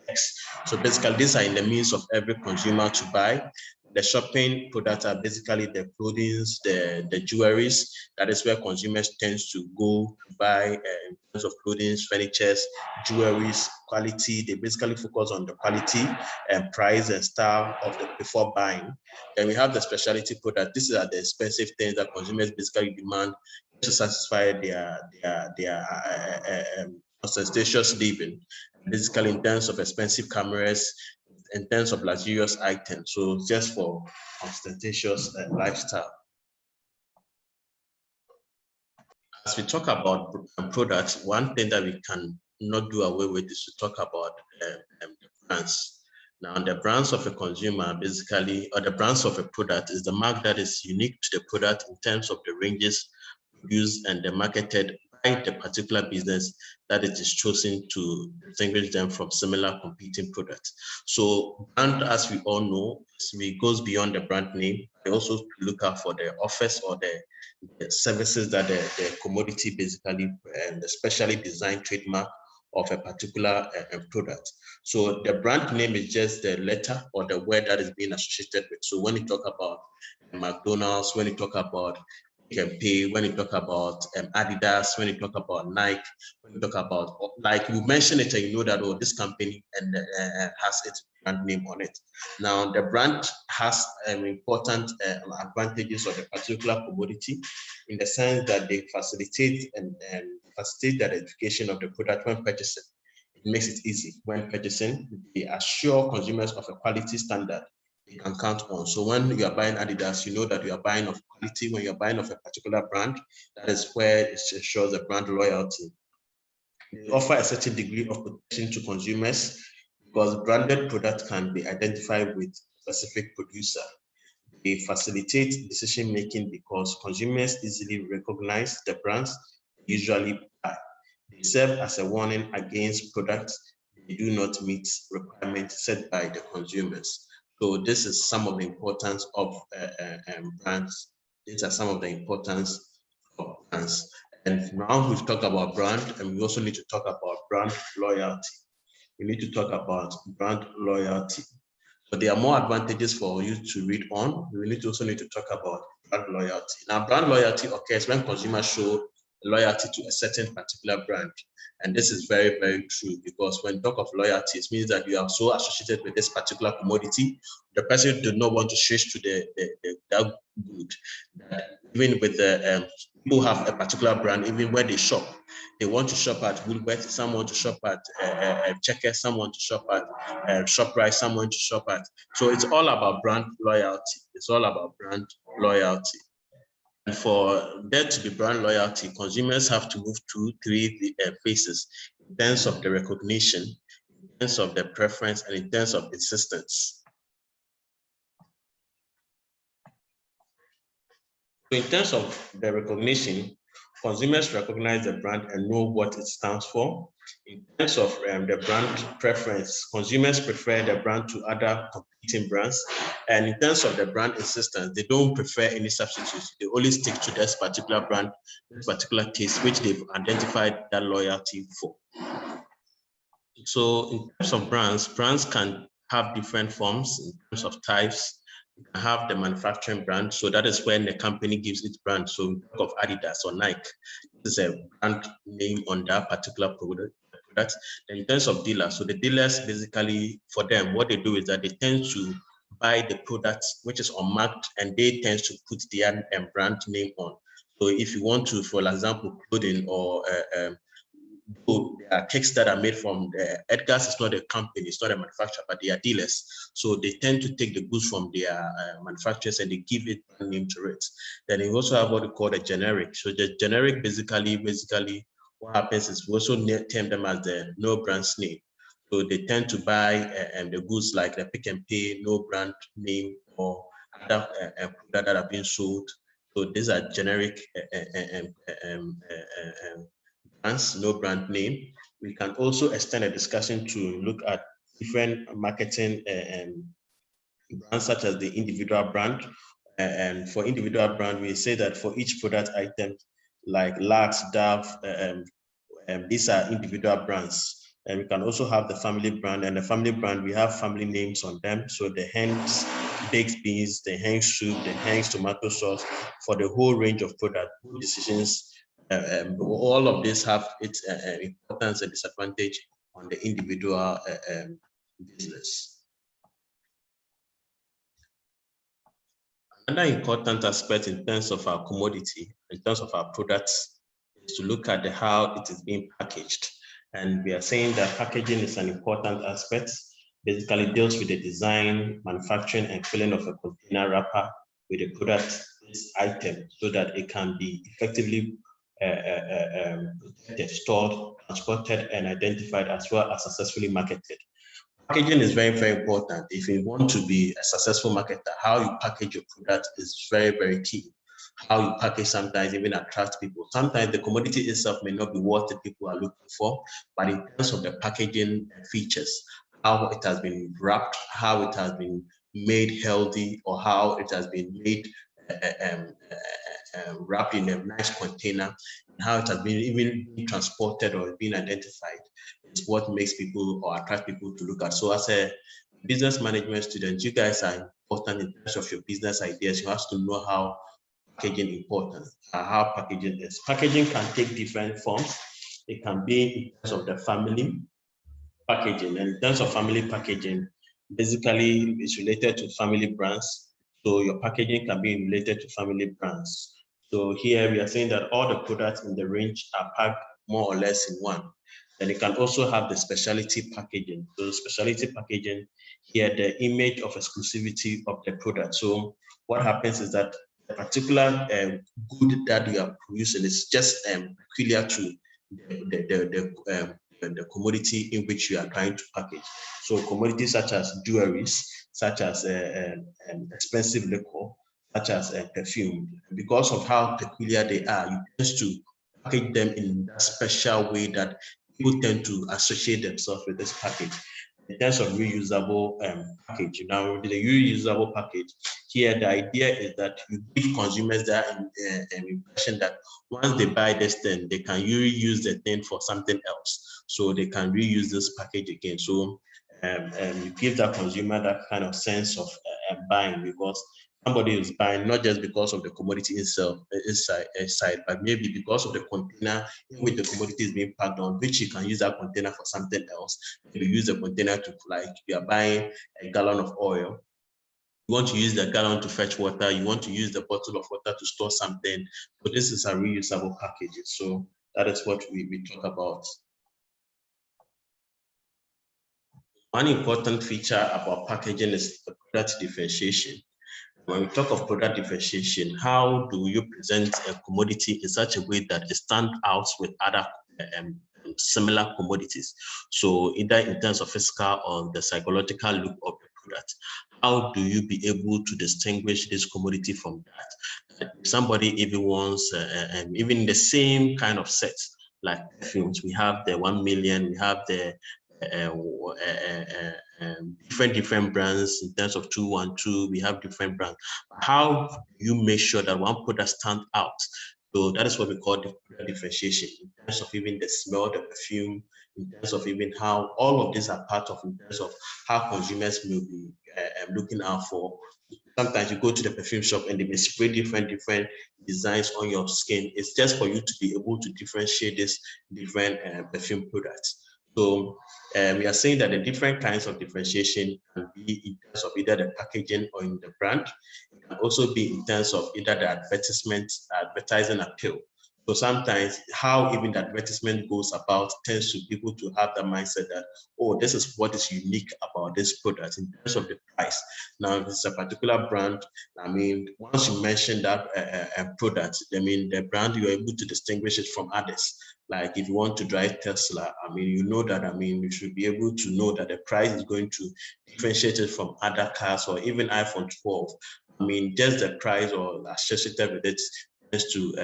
eggs. So basically, these are in the means of every consumer to buy. The shopping products are basically the clothing, the jewelries. That is where consumers tend to go to buy in terms of clothing, furniture, jewelries, quality. They basically focus on the quality and price and style of the before buying. Then we have the specialty product. These are the expensive things that consumers basically demand to satisfy their ostentatious living. Basically, in terms of expensive cameras, in terms of luxurious items, so just for ostentatious lifestyle. As we talk about products, one thing that we can not do away with is to talk about the brands. Now, the brands of a consumer, basically, or the brands of a product, is the mark that is unique to the product in terms of the ranges produced and the marketed by the particular business that it is chosen to distinguish them from similar competing products. So brand, as we all know, it goes beyond the brand name. They also look out for the offers or the services that the commodity basically, and the specially designed trademark of a particular product. So the brand name is just the letter or the word that is being associated with. So when you talk about McDonald's, when you talk about Pick and Pay, when you talk about Adidas, when you talk about Nike, when you talk about, like you mentioned it and you know that, oh, this company and has its brand name on it. Now, the brand has important advantages of a particular commodity in the sense that they facilitate and facilitate the identification of the product when purchasing. It makes it easy when purchasing. They assure consumers of a quality standard they can count on. So when you are buying Adidas, you know that you are buying of quality. When you're buying of a particular brand, that is where it shows the brand loyalty. They offer a certain degree of protection to consumers because branded products can be identified with a specific producer. They facilitate decision making because consumers easily recognize the brands they usually buy. They serve as a warning against products they do not meet requirements set by the consumers. So this is some of the importance of brands. These are some of the importance of brands. And now we've talked about brand, and we also need to talk about brand loyalty. We need to talk about brand loyalty. But there are more advantages for you to read on. We also need to talk about brand loyalty. Now, brand loyalty occurs when consumers show loyalty to a certain particular brand. And this is very, very true because when you talk of loyalty, it means that you are so associated with this particular commodity, the person does not want to switch to that good. Even with the people have a particular brand, even where they shop. They want to shop at Woolworths, some want to shop at Checkers, some want to shop at ShopRite, some want to shop at. So it's all about brand loyalty. It's all about brand loyalty. And for there to be brand loyalty, consumers have to move through three phases in terms of the recognition, in terms of the preference, and in terms of insistence. So in terms of the recognition, consumers recognize the brand and know what it stands for. In terms of the brand preference, consumers prefer the brand to other competing brands. And in terms of the brand insistence, they don't prefer any substitutes. They only stick to this particular brand, this particular taste, which they've identified that loyalty for. So in terms of brands can have different forms in terms of types. You can have the manufacturing brand. So that is when the company gives its brand. So we talk of Adidas or Nike. This is a brand name on that particular product. In terms of dealers, so the dealers basically, for them, what they do is that they tend to buy the product which is unmarked and they tend to put their brand name on. So if you want to, for example, clothing or there are cakes that are made from Edgar's is not a company, it's not a manufacturer, but they are dealers. So they tend to take the goods from their manufacturers and they give it a name to it. Then you also have what we call the generic. So the generic basically what happens is we also term them as the no brand's name. So they tend to buy the goods like the Pick and Pay, no brand name, or other products that are being sold. So these are generic brands, no brand name. We can also extend a discussion to look at different marketing brands, such as the individual brand. And for individual brand, we say that for each product item, like Lux, Dove, these are individual brands. And we can also have the family brand. And the family brand, we have family names on them. So the Heinz baked beans, the Heinz soup, the Heinz tomato sauce, for the whole range of product decisions. All of this have its importance and disadvantage on the individual business. Another important aspect in terms of our commodity, in terms of our products, is to look at how it is being packaged. And we are saying that packaging is an important aspect. Basically deals with the design, manufacturing, and filling of a container wrapper with the product item so that it can be effectively stored, transported, and identified, as well as successfully marketed. Packaging is very, very important. If you want to be a successful marketer, how you package your product is very, very key. How you package sometimes even attracts people. Sometimes the commodity itself may not be what the people are looking for, but in terms of the packaging features, how it has been wrapped, how it has been made healthy, or how it has been made wrapped in a nice container, and how it has been even been transported or been identified, is what makes people or attract people to look at. So as a business management student, you guys are important in terms of your business ideas. You have to know how packaging important, how packaging is. Packaging can take different forms. It can be in terms of the family packaging, and in terms of family packaging, basically it's related to family brands. So your packaging can be related to family brands. So here we are saying that all the products in the range are packed more or less in one. Then it can also have the specialty packaging. So specialty packaging, here the image of exclusivity of the product. So what happens is that the particular good that you are producing is just peculiar to the commodity in which you are trying to package. So commodities such as jewelries, such as expensive liquor, such as perfume, because of how peculiar they are, you tend to package them in that special way that people tend to associate themselves with this package. In terms of reusable package, now the reusable package, here the idea is that you give consumers that impression that once they buy this thing, they can reuse the thing for something else. So they can reuse this package again. So you give that consumer that kind of sense of buying, because somebody is buying not just because of the commodity itself inside, but maybe because of the container in which the commodity is being packed on, which you can use that container for something else. You use the container to, like, you are buying a gallon of oil. You want to use the gallon to fetch water. You want to use the bottle of water to store something. So this is a reusable packaging. So that is what we talk about. One important feature about packaging is the product differentiation. When we talk of product differentiation, how do you present a commodity in such a way that it stands out with other similar commodities? So either in terms of physical or the psychological look of the product, how do you be able to distinguish this commodity from that? If somebody even wants, even the same kind of sets, like perfumes, we have the 1 million, we have the different brands. In terms of 212, we have different brands. How do you make sure that one product stands out? So that is what we call the differentiation, in terms of even the smell, the perfume, in terms of even how all of these are part of, in terms of how consumers will be looking out for. Sometimes you go to the perfume shop and they may spray different designs on your skin. It's just for you to be able to differentiate these different perfume products. So we are saying that the different kinds of differentiation can be in terms of either the packaging or in the brand. It can also be in terms of either the advertising appeal. So sometimes how even the advertisement goes about tends to people to have the mindset that, oh, this is what is unique about this product in terms of the price. Now, if it's a particular brand, I mean, once you mention that product, I mean, the brand, you're able to distinguish it from others. Like if you want to drive Tesla, I mean, you know that, I mean, you should be able to know that the price is going to differentiate it from other cars or even iPhone 12. I mean, just the price or associated with it tends to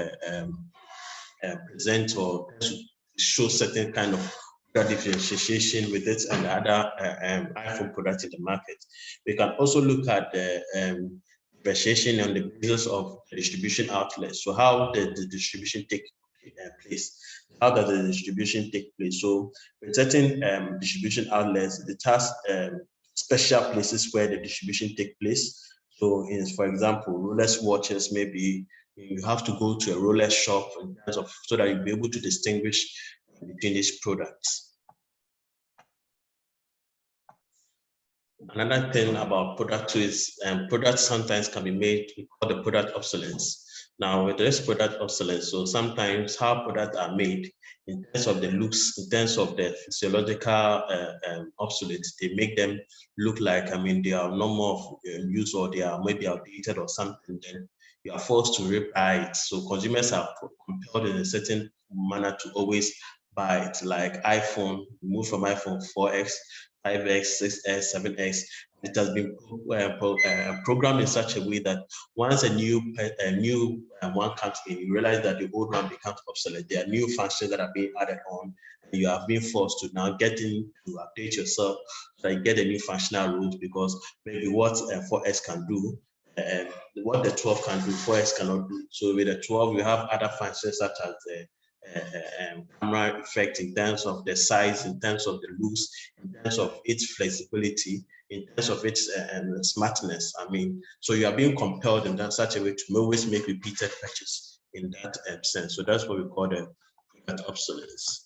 present or to show certain kind of differentiation with it and other iPhone products in the market. We can also look at the differentiation on the basis of the distribution outlets. So how the distribution take place? How does the distribution take place? So with certain distribution outlets, it has special places where the distribution take place. So, for example, Rolex watches, maybe you have to go to a Rolex shop in terms of, so that you'll be able to distinguish between these products. Another thing about product too is products sometimes can be made, we call the product obsolescence. Now with this product obsolescence, so sometimes how products are made in terms of the looks, in terms of the physiological obsolete, they make them look like, I mean, they are no more use, or they are maybe outdated or something. Then you are forced to rebuy it. So consumers are compelled in a certain manner to always buy it. Like iPhone, move from iPhone 4X, 5X, 6X, 7X. It has been programmed in such a way that once a new one comes in, you realize that the old one becomes obsolete. There are new functions that are being added on, and you have been forced to now get in to update yourself so that you get a new functional rules, because maybe what 4S can do, what the 12 can do, 4S cannot do. So with the 12, you have other functions such as camera effect, in terms of the size, in terms of the looks, in terms of its flexibility, in terms of its smartness. I mean, so you are being compelled in that such a way to always make repeated purchase in that sense. So that's what we call the product obsolescence.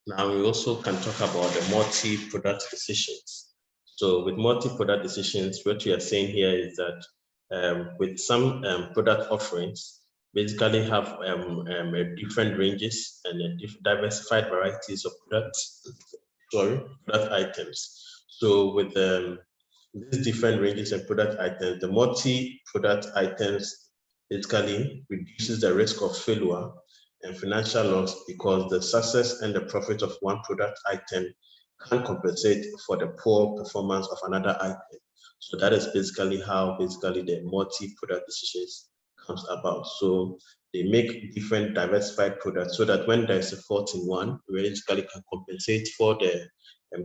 Now we also can talk about the multi-product decisions. So with multi-product decisions, what we are saying here is that with some product offerings, basically have different ranges and diversified varieties of product items. So with these different ranges and product items, the multi-product items basically reduces the risk of failure and financial loss, because the success and the profit of one product item can compensate for the poor performance of another item. So that is basically how the multi-product decisions comes about. So they make different diversified products so that when there's a fault in one, we basically can compensate for the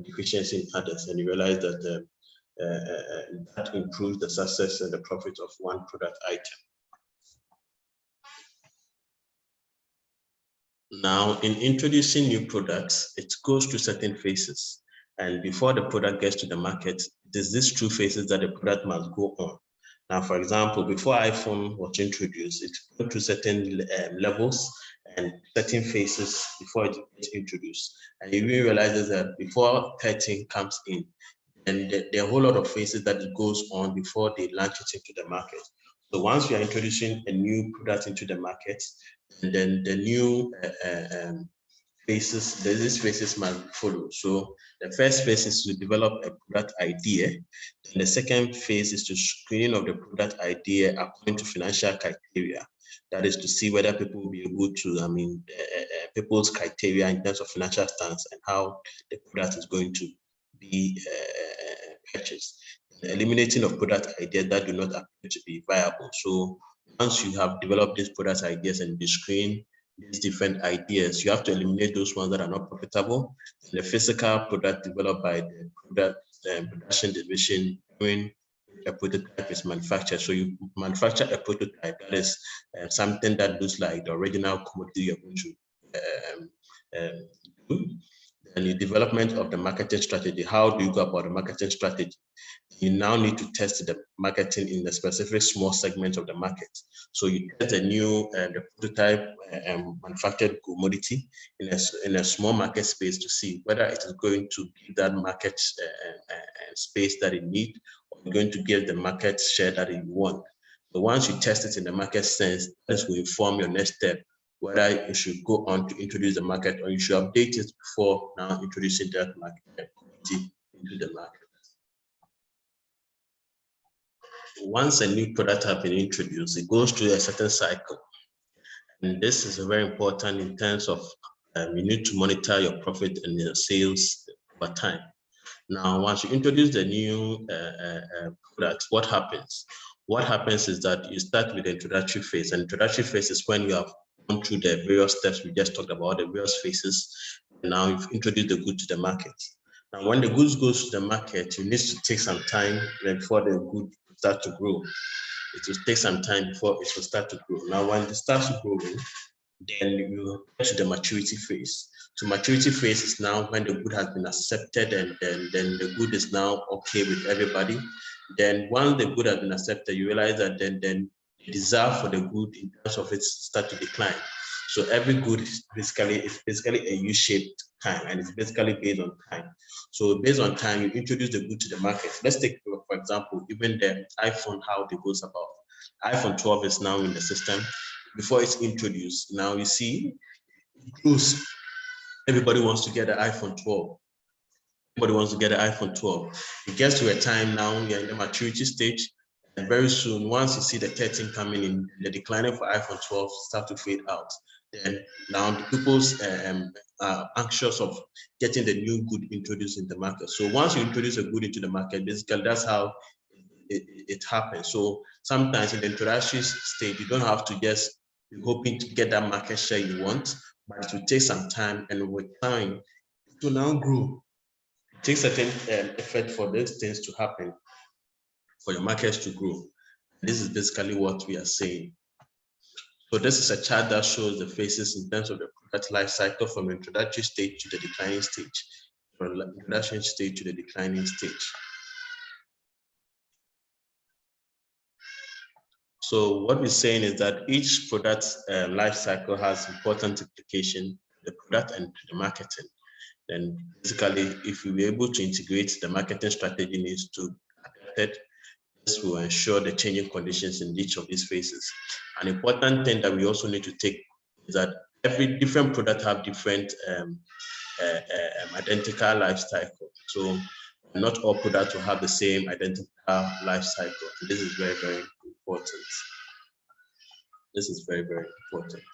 deficiency in others, and you realize that that improves the success and the profit of one product item. Now, in introducing new products, it goes through certain phases. And before the product gets to the market, it is these two phases that the product must go on. Now, for example, before iPhone was introduced, it went through certain levels and certain phases before it gets introduced. And you really realize that before 13 comes in, and there are a whole lot of phases that it goes on before they launch it into the market. So once we are introducing a new product into the market, and then the new phases, these phases must follow. So the first phase is to develop a product idea. Then the second phase is to screening of the product idea according to financial criteria. That is to see whether people will be able to, people's criteria in terms of financial stance and how the product is going to be purchased. Eliminating of product ideas that do not appear to be viable. So once you have developed these product ideas and you screen these different ideas, you have to eliminate those ones that are not profitable. And the physical product developed by the product production division when a prototype is manufactured. So you manufacture a prototype that is something that looks like the original commodity you're going to do. And the development of the marketing strategy. How do you go about the marketing strategy? You now need to test the marketing in the specific small segment of the market. So you test a new the prototype manufactured commodity in a small market space to see whether it is going to give that market space that it needs, or you're going to give the market share that it wants. So once you test it in the market sense, this will inform your next step, whether you should go on to introduce the market or you should update it before now introducing that market into the market. Once a new product has been introduced, it goes through a certain cycle. And this is very important in terms of you need to monitor your profit and your sales over time. Now, once you introduce the new product, what happens? What happens is that you start with the introductory phase. And introductory phase is when you have gone through the various steps we just talked about, the various phases. And now you've introduced the good to the market. Now, when the goods goes to the market, you need to take some time before the good start to grow. It will take some time before it will start to grow. Now, when it starts growing, then you get to the maturity phase. So maturity phase is now when the good has been accepted and then the good is now okay with everybody. Then once the good has been accepted, you realize that then the desire for the good in terms of it start to decline. So every good is basically a U-shaped time, and it's basically based on time. So based on time, you introduce the good to the market. Let's take, for example, even the iPhone, how it goes about. iPhone 12 is now in the system. Before it's introduced, now you see, everybody wants to get an iPhone 12. Everybody wants to get an iPhone 12. It gets to a time now, you're in the maturity stage, and very soon, once you see the 13 coming in, the declining for iPhone 12 start to fade out. Then now the people's are anxious of getting the new good introduced in the market. So once you introduce a good into the market, basically that's how it happens. So sometimes in the introductory stage, you don't have to just be hoping to get that market share you want, but it will take some time, and with time, it will now grow. It takes certain effort for these things to happen, for your markets to grow. This is basically what we are saying. So this is a chart that shows the phases in terms of the product life cycle from introductory stage to the declining stage, from introduction stage to the declining stage. So what we're saying is that each product life cycle has important implication to the product and to the marketing. Then basically, if we were able to integrate the marketing strategy needs to adapted, this will ensure the changing conditions in each of these phases. An important thing that we also need to take is that every different product have different identical life cycle. So not all products will have the same identical life cycle. And this is very, very important. This is very, very important.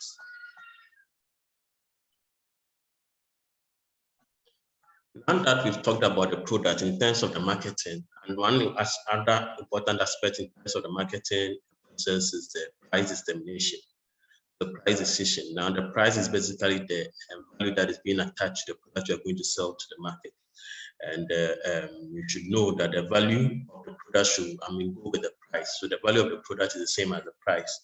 Now that we've talked about the product in terms of the marketing, and one other important aspect in terms of the marketing process is the price determination, the price decision. Now, the price is basically the value that is being attached to the product you are going to sell to the market. And you should know that the value of the product should, go with the price. So the value of the product is the same as the price.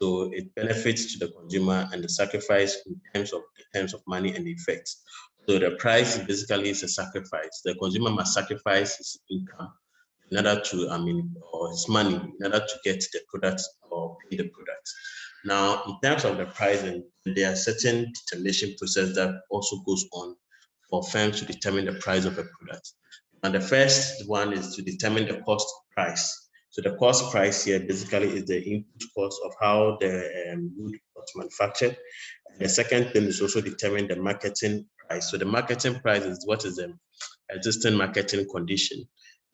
So it benefits to the consumer and the sacrifice in terms of money and effects. So the price basically is a sacrifice. The consumer must sacrifice his income in order to, or his money in order to get the product or pay the product. Now, in terms of the pricing, there are certain determination process that also goes on for firms to determine the price of a product. And the first one is to determine the cost price. So the cost price here basically is the input cost of how the good was manufactured. And the second thing is also determine the marketing price. So the marketing price is what is the existing marketing condition.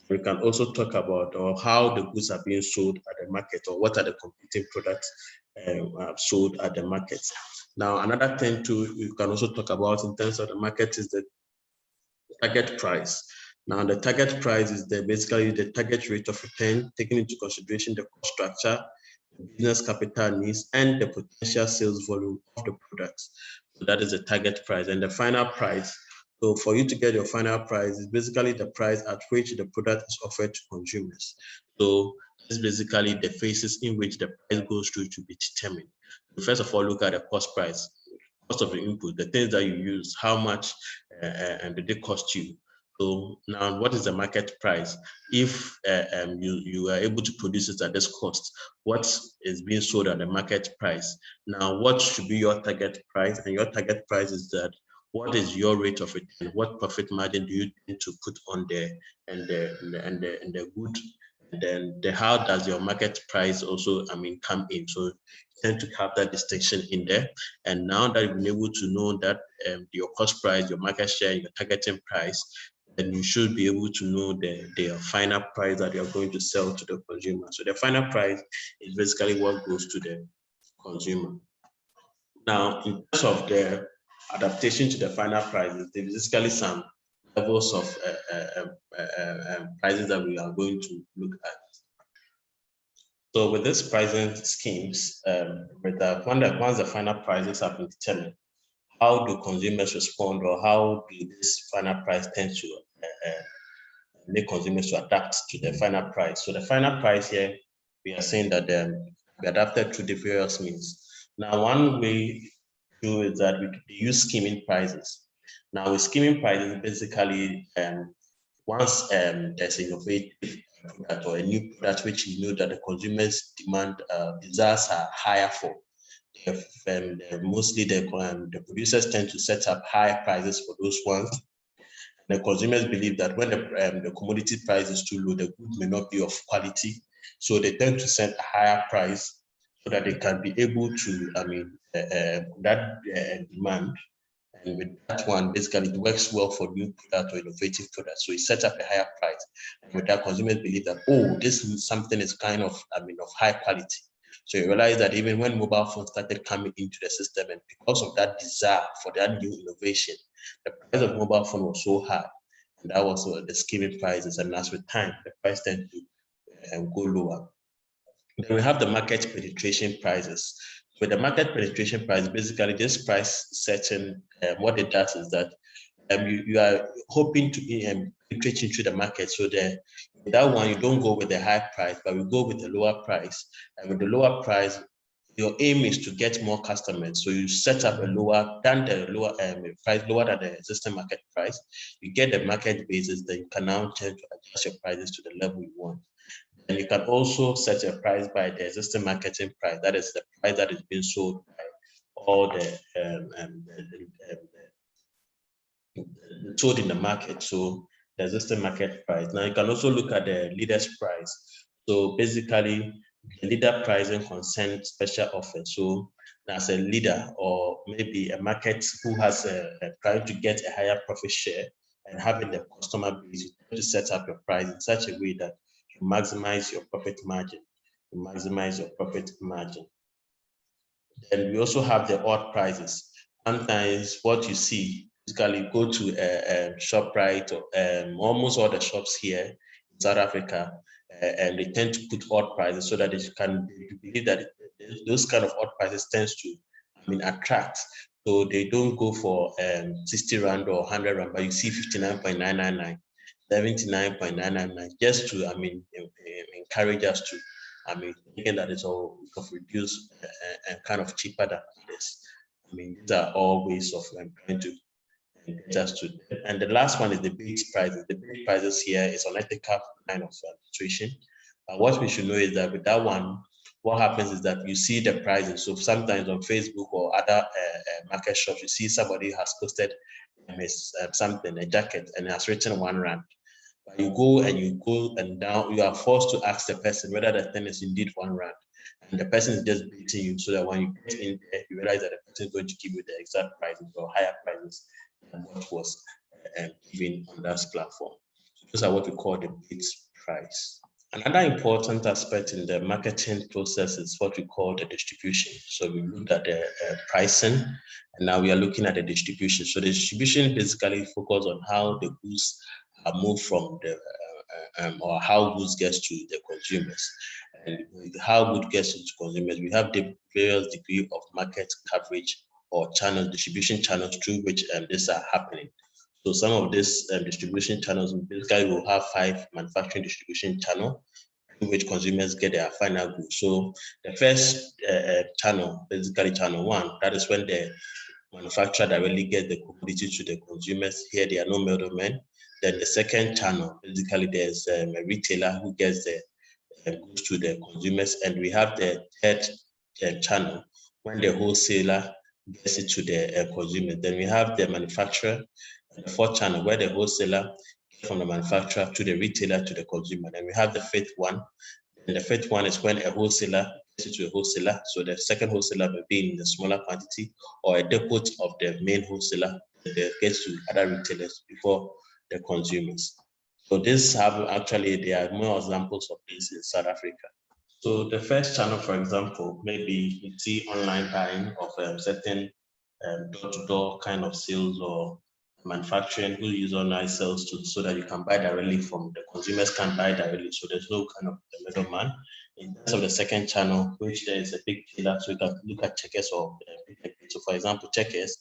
We can also talk about how the goods are being sold at the market, or what are the competing products sold at the market. Now, another thing too, you can also talk about in terms of the market is the target price. Now, the target price is basically the target rate of return, taking into consideration the cost structure, the business capital needs, and the potential sales volume of the products. So that is the target price. And the final price, so for you to get your final price, is basically the price at which the product is offered to consumers. So this is basically the phases in which the price goes through to be determined. So first of all, look at the cost price, cost of the input, the things that you use, how much and did they cost you. So now, what is the market price? If you are able to produce it at this cost, what is being sold at the market price? Now, what should be your target price? And your target price is that what is your rate of return? What profit margin do you need to put on there, and the good? And then how does your market price also come in? So tend to have that distinction in there. And now that you've been able to know that your cost price, your market share, your targeting price, then you should be able to know the final price that you're going to sell to the consumer. So the final price is basically what goes to the consumer. Now, in terms of the adaptation to the final prices, there's basically some levels of prices that we are going to look at. So with these pricing schemes, once the final prices have been determined, how do consumers respond, or how do this final price tend to make consumers to adapt to the final price? So the final price here, we are saying that we adapted through the various means. Now, one way to do is that we use skimming prices. Now, with skimming prices, basically, once there's innovative product or a new product which you know that the consumers' desires are higher for, mostly the producers tend to set up higher prices for those ones. The consumers believe that when the commodity price is too low, the good may not be of quality, so they tend to set a higher price so that they can be able to, demand. And with that one, basically, it works well for new product or innovative products. So it sets up a higher price. And with that, consumers believe that, oh, this is something is kind of, of high quality. So you realize that even when mobile phones started coming into the system, and because of that desire for that new innovation, the price of mobile phone was so high. And that was the skimming prices. And as with time, the price tended to go lower. Then we have the market penetration prices. With the market penetration price, basically this price setting, what it does is that you are hoping to penetrate into the market. So with that one, you don't go with the high price, but we go with the lower price. And with the lower price, your aim is to get more customers. So you set up a lower than the lower price, lower than the existing market price. You get the market basis, then you can now change to adjust your prices to the level you want. And you can also set your price by the existing marketing price. That is the price that is being sold by all the sold in the market. So the existing market price. Now you can also look at the leader's price. So basically, the leader pricing concerns special offers. So as a leader or maybe a market who has trying to get a higher profit share and having the customer base, you have to set up your price in such a way that you maximize your profit margin. You maximize your profit margin. Then we also have the odd prices. Sometimes what you see, basically go to a ShopRite or almost all the shops here in South Africa, and they tend to put odd prices so that they can believe that those kind of odd prices tends to, attract. So they don't go for 60 rand or 100 rand, but you see 59.999, 79.999, just to encourage us to thinking that it's all of reduced and kind of cheaper than this. These are all ways of trying to get us to. And the last one is the base prices. The base prices here is unethical kind of situation. But what we should know is that with that one, what happens is that you see the prices. So sometimes on Facebook or other market shops, you see somebody has posted something, a jacket, and it has written 1 rand. But you go and down, you are forced to ask the person whether the thing is indeed 1 rand. And the person is just beating you so that when you get in there, you realize that the person is going to give you the exact prices or higher prices than what was given on that platform. So those are what we call the bid price. Another important aspect in the marketing process is what we call the distribution. So we looked at the pricing, and now we are looking at the distribution. So the distribution basically focuses on how the goods are moved from the or how goods gets to the consumers. And how goods gets to consumers, we have the various degree of market coverage or channel distribution channels through which these are happening. So some of these distribution channels basically will have 5 manufacturing distribution channels through which consumers get their final goods. So the first channel, basically channel 1, that is when the manufacturer directly gets the commodity to the consumers. Here there are no middlemen. Then the second channel, basically there's a retailer who gets the goods to the consumers, and we have the third channel when the wholesaler gets it to the consumer. Then we have the manufacturer, and the fourth channel where the wholesaler gets from the manufacturer to the retailer to the consumer. Then we have the fifth one. And the fifth one is when a wholesaler gets it to a wholesaler. So the second wholesaler may be in a smaller quantity, or a depot of the main wholesaler that gets to other retailers before the consumers. So this there are more examples of this in South Africa. So the first channel, for example, maybe you see online buying of certain door-to-door kind of sales or manufacturing who use online sales so that you can buy directly from the consumers can buy directly. So there's no kind of middleman. In terms of the second channel, which there is a big dealer, so you can look at Checkers or so for example, Checkers,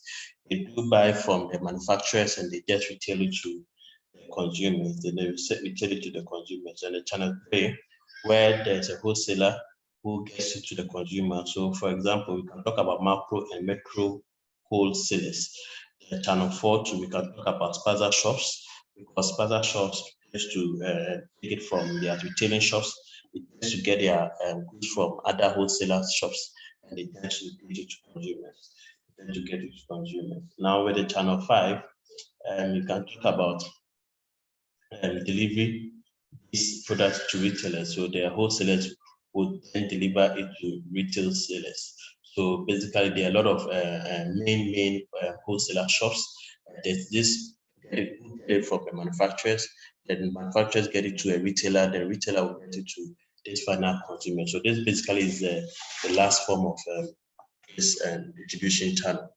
they do buy from the manufacturers and they just retail it to the consumers, then they retail it to the consumers. And the channel 3, where there's a wholesaler who gets it to the consumer. So for example, we can talk about macro and metro wholesalers. The channel 4 too, we can talk about spaza shops, because spaza shops used to take it from their retailing shops. It tends to get their goods from other wholesaler shops, and they tend to get it to consumers. Now with the channel 5, you can talk about delivery these products to retailers. So their wholesalers would then deliver it to retail sellers. So basically, there are a lot of main wholesaler shops. There's this get it from the manufacturers, then the manufacturers get it to a retailer, the retailer will get it to this final consumer. So this basically is the last form of this distribution channel.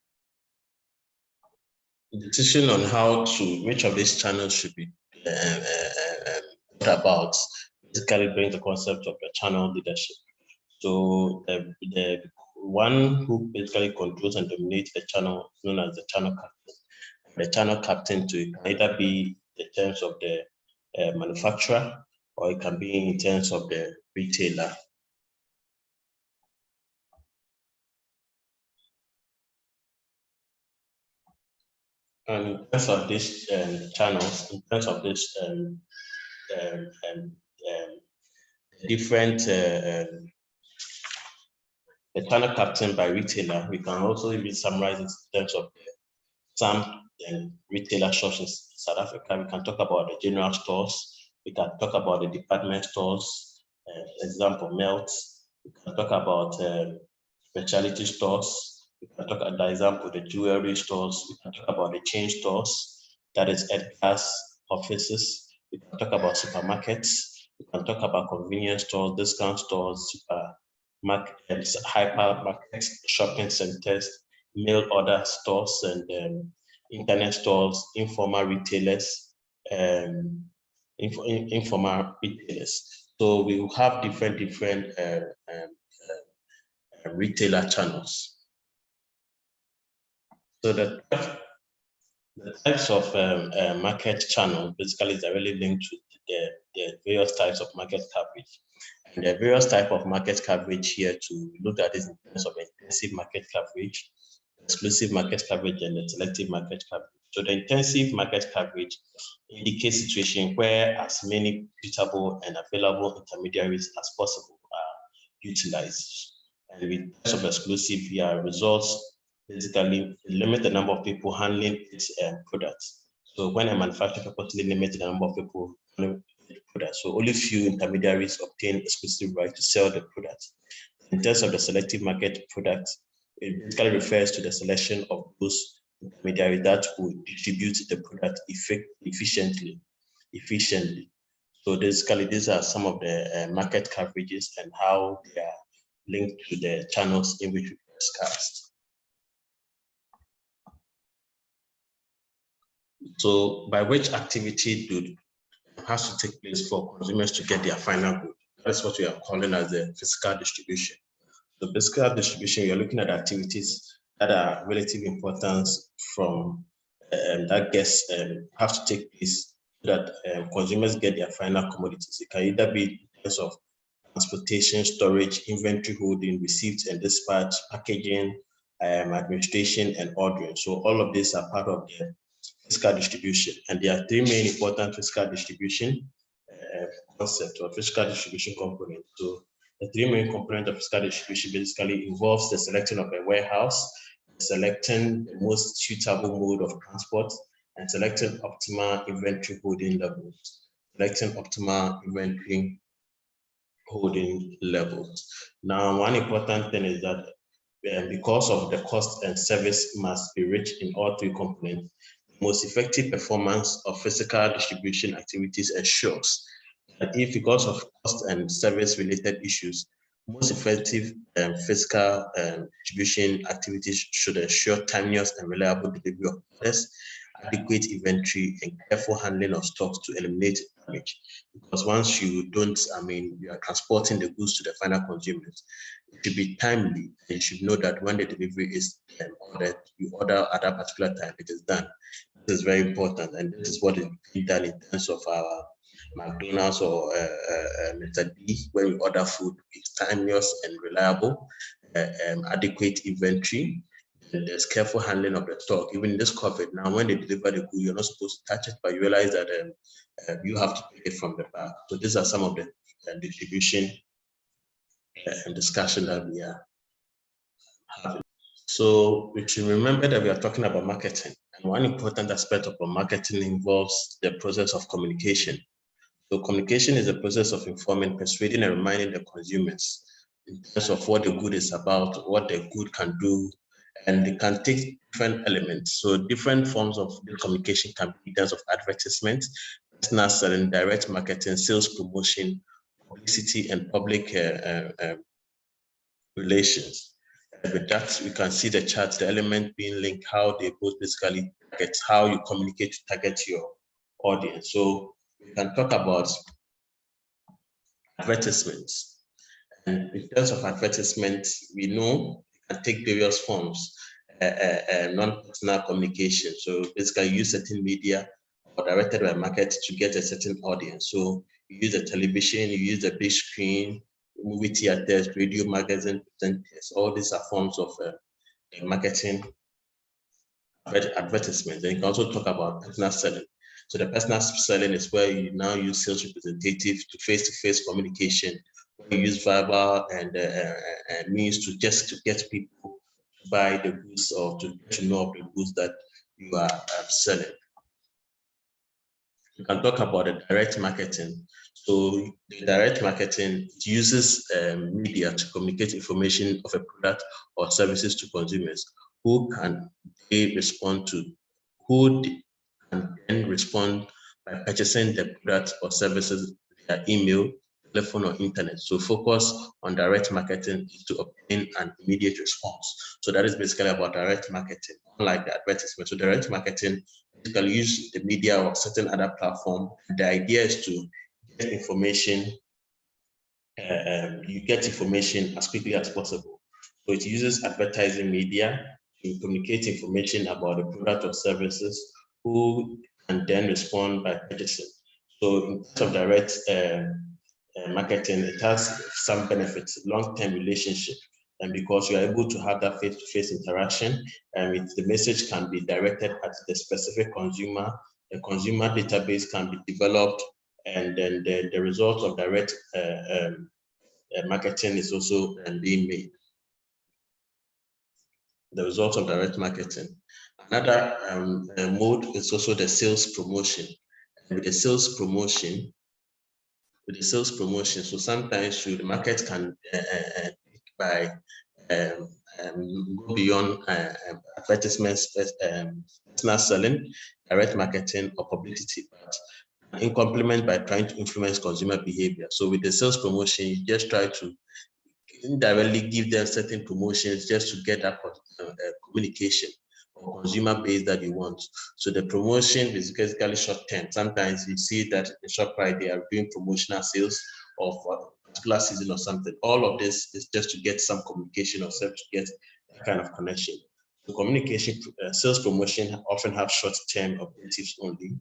The decision on which of these channels should be about basically brings the concept of the channel leadership. So the one who basically controls and dominates the channel is known as the channel captain. The channel captain can either be in terms of the manufacturer, or it can be in terms of the retailer. And in terms of these channels, in terms of this different the channel captain by retailer, we can also even summarize it in terms of some retailer shops in South Africa. We can talk about the general stores. We can talk about the department stores, example, Melt. We can talk about specialty stores. We can talk about, for example, the jewelry stores. We can talk about the chain stores, that is Edgar's offices. We can talk about supermarkets. We can talk about convenience stores, discount stores, supermarkets, hypermarkets, shopping centers, mail order stores, and internet stores, informal retailers, informal retailers. So we will have different retailer channels. So the types of market channel basically is directly linked to the various types of market coverage. And the various type of market coverage here to look at this in terms of intensive market coverage, exclusive market coverage, and the selective market coverage. So the intensive market coverage indicates situation where as many suitable and available intermediaries as possible are utilized. And with terms of exclusive, here results basically limit the number of people handling its products. So when a manufacturer purposely limits the number of people handling the product, so only few intermediaries obtain exclusive right to sell the product. In terms of the selective market product, it basically refers to the selection of those intermediaries that will distribute the product efficiently. So basically, these are some of the market coverages and how they are linked to the channels in which we discussed. So by which activity has to take place for consumers to get their final good? That's what we are calling as the physical distribution. The physical distribution, you're looking at activities that are relative importance from that gets have to take place so that consumers get their final commodities. It can either be in terms of transportation, storage, inventory holding, receipts and dispatch, packaging, administration, and ordering. So all of these are part of the physical distribution. And there are three main important physical distribution concepts or physical distribution components. So the three main components of physical distribution basically involves the selection of a warehouse, selecting the most suitable mode of transport, and selecting optimal inventory holding levels. Selecting optimal inventory holding levels. Now, one important thing is that because of the cost and service must be rich in all three components, the most effective performance of physical distribution activities ensures that if because of cost and service related issues, most effective physical distribution activities should ensure timeliness and reliable delivery of orders, adequate inventory, and careful handling of stocks to eliminate damage. Because once you don't, you are transporting the goods to the final consumers, it should be timely. And you should know that when the delivery is ordered, you order at a particular time, it is done. This is very important, and this is what is being done in terms of our McDonald's or Mr. D. When you order food, it's timeliness and reliable, adequate inventory. And there's careful handling of the stock. Even in this COVID, now when they deliver the good, you're not supposed to touch it, but you realize that you have to pick it from the back. So these are some of the distribution and discussion that we are having. So we should remember that we are talking about marketing, and one important aspect of marketing involves the process of communication. So communication is a process of informing, persuading, and reminding the consumers in terms of what the good is about, what the good can do, and they can take different elements. So different forms of communication can be in terms of advertisement, personal selling, direct marketing, sales promotion, publicity, and public relations. And with that, we can see the charts, the element being linked, how they both basically target, how you communicate to target your audience. So we can talk about advertisements. And in terms of advertisement, we know it can take various forms, non-personal communication. So basically use certain media or directed by market to get a certain audience. So you use the television, you use the big screen, movie theaters, radio, magazine, presenters. All these are forms of marketing advertisement. Then you can also talk about personal selling. So the personal selling is where you now use sales representatives to face-to-face communication, where you use verbal and means to get people to buy the goods or to get to know of the goods that you are selling. You can talk about the direct marketing. So the direct marketing uses media to communicate information of a product or services to consumers who can respond to, who can then respond by purchasing the product or services via email, telephone, or internet. So focus on direct marketing is to obtain an immediate response. So that is basically about direct marketing, unlike the advertisement. So direct marketing basically use the media or certain other platform. The idea is to get information, you get information as quickly as possible. So it uses advertising media to communicate information about the product or services who can then respond by purchasing. So in terms of direct marketing, it has some benefits, long-term relationship, and because you are able to have that face-to-face interaction, and the message can be directed at the specific consumer, the consumer database can be developed, and then the result of direct marketing is also being made. The result of direct marketing. Another mode is also the sales promotion. And with the sales promotion, so sometimes the market can by go beyond advertisements, personal selling, direct marketing, or publicity, but in complement by trying to influence consumer behavior. So with the sales promotion, you just try to indirectly give them certain promotions just to get that communication or consumer base that you want. So the promotion is basically short term. Sometimes you see that in ShopRite they are doing promotional sales of a particular season or something. All of this is just to get some communication or to get that kind of connection. So communication, sales promotion often have short term objectives only,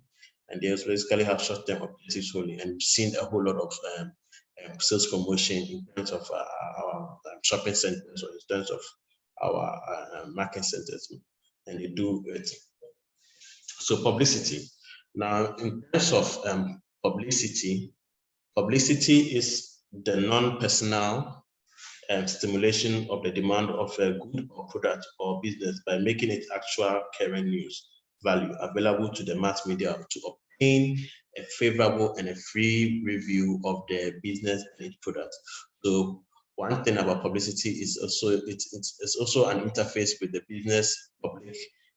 and they basically have short term objectives only. And we've seen a whole lot of sales promotion in terms of our shopping centers or in terms of our market centers, and they do it. So publicity. Now, in terms of publicity is the non-personal stimulation of the demand of a good or product or business by making it actual current news value available to the mass media to obtain a favorable and a free review of the business and its product. So one thing about publicity is also it's also an interface with the business public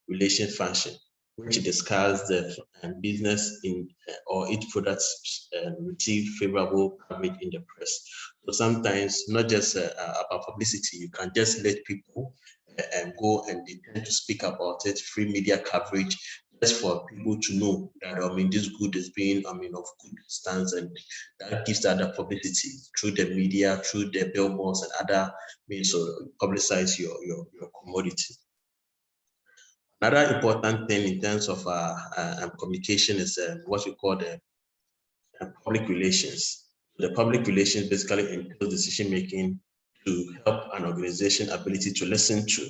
relations function, which discusses the business in or its products receive favorable coverage in the press. So sometimes not just about publicity, you can just let people go and they tend to speak about it, free media coverage, just for people to know that this good is being of good stance, and that gives other publicity through the media, through the billboards and other means to publicize your commodity. Another important thing in terms of communication is what we call the public relations. The public relations basically entails decision making to help an organization ability to listen to,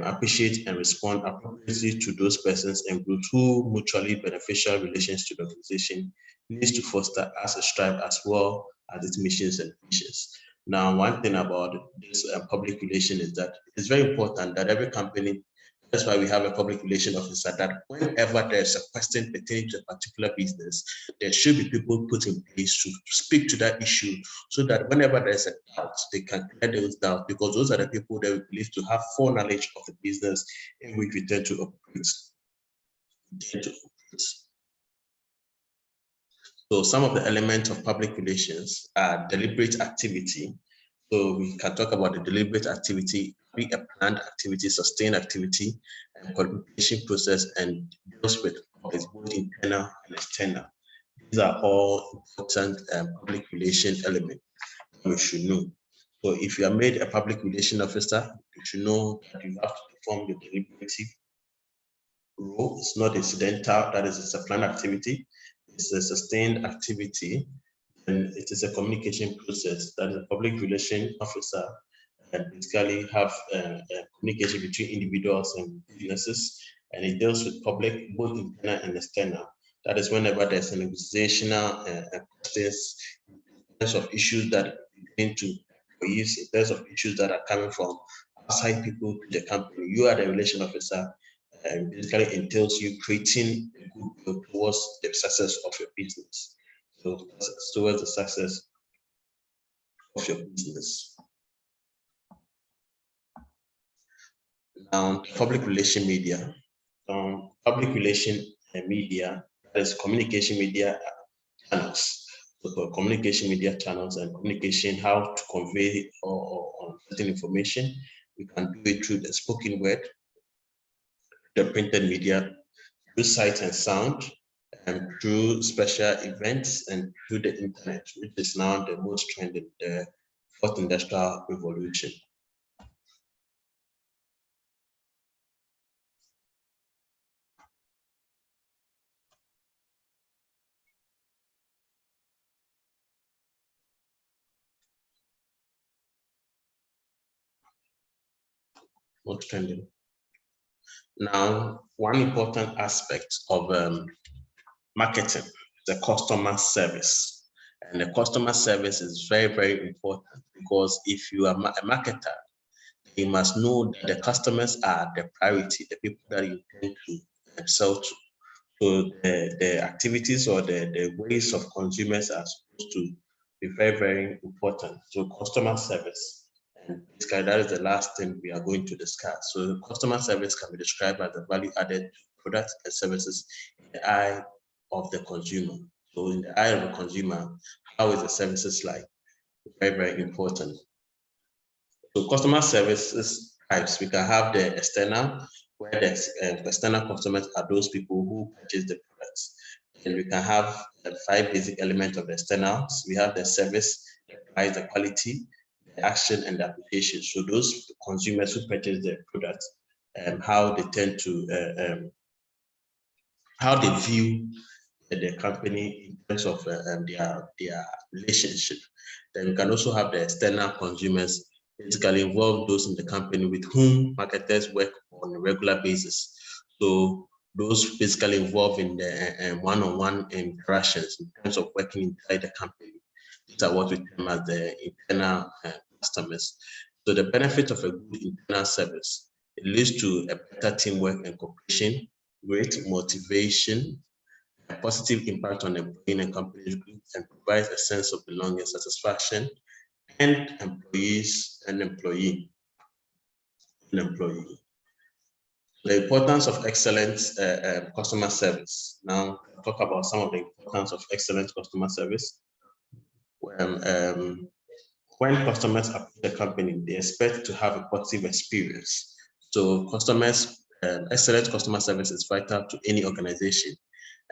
appreciate, and respond appropriately to those persons and groups who mutually beneficial relations to the organization needs to foster as a strive as well as its missions and visions. Now, one thing about this public relation is that it's very important that every company, that's why we have a public relation officer, that whenever there's a question pertaining to a particular business, there should be people put in place to speak to that issue so that whenever there's a doubt, they can clear those doubts, because those are the people that we believe to have full knowledge of the business in which we tend to operate. So some of the elements of public relations are deliberate activity. So we can talk about the deliberate activity, be a planned activity, sustained activity, and qualification process, and deals with both internal and external. These are all important public relation elements we should know. So if you are made a public relation officer, you should know that you have to perform your deliberative role. It's not incidental, that is, it's a planned activity. It's a sustained activity, and it is a communication process that the public relation officer basically have communication between individuals and businesses, and it deals with public, both internal and external. That is whenever there's an organizational process, in terms of issues that pertain to employees, in terms of issues that are coming from outside people to the company. You are the relation officer, and basically entails you creating a goodwill towards the success of your business. So towards the success of your business. Now, public relation media. Public relation media, that is communication media channels. So for communication media channels and communication, how to convey or certain information, we can do it through the spoken word, the printed media, through sight and sound, and through special events, and through the internet, which is now the most trended, the fourth industrial revolution. Most trending. Now, one important aspect of marketing, the customer service. And the customer service is very, very important, because if you are a marketer, you must know that the customers are the priority, the people that you tend to sell to. So the activities or the ways of consumers are supposed to be very, very important. So customer service. And basically that is the last thing we are going to discuss. So customer service can be described as the value added products and services in the eye of the consumer. So in the eye of the consumer, how is the services like? Very, very important. So customer services types, we can have the external, where the external customers are those people who purchase the products. And we can have the 5 basic elements of the externals. We have the service, the price, the quality, the action, and the application. So those consumers who purchase the products, how they tend to, how they view the company in terms of their relationship. Then we can also have the external consumers, basically involve those in the company with whom marketers work on a regular basis. So those basically involved in the one-on-one interactions in terms of working inside the company. These are what we term as the internal customers. So the benefit of a good internal service, it leads to a better teamwork and cooperation, great motivation, a positive impact on employee and company group, and provides a sense of belonging, satisfaction, and employees and employee. The importance of excellent customer service. Now, I'll talk about some of the importance of excellent customer service. When customers approach the company, they expect to have a positive experience. So excellent customer service is vital to any organization.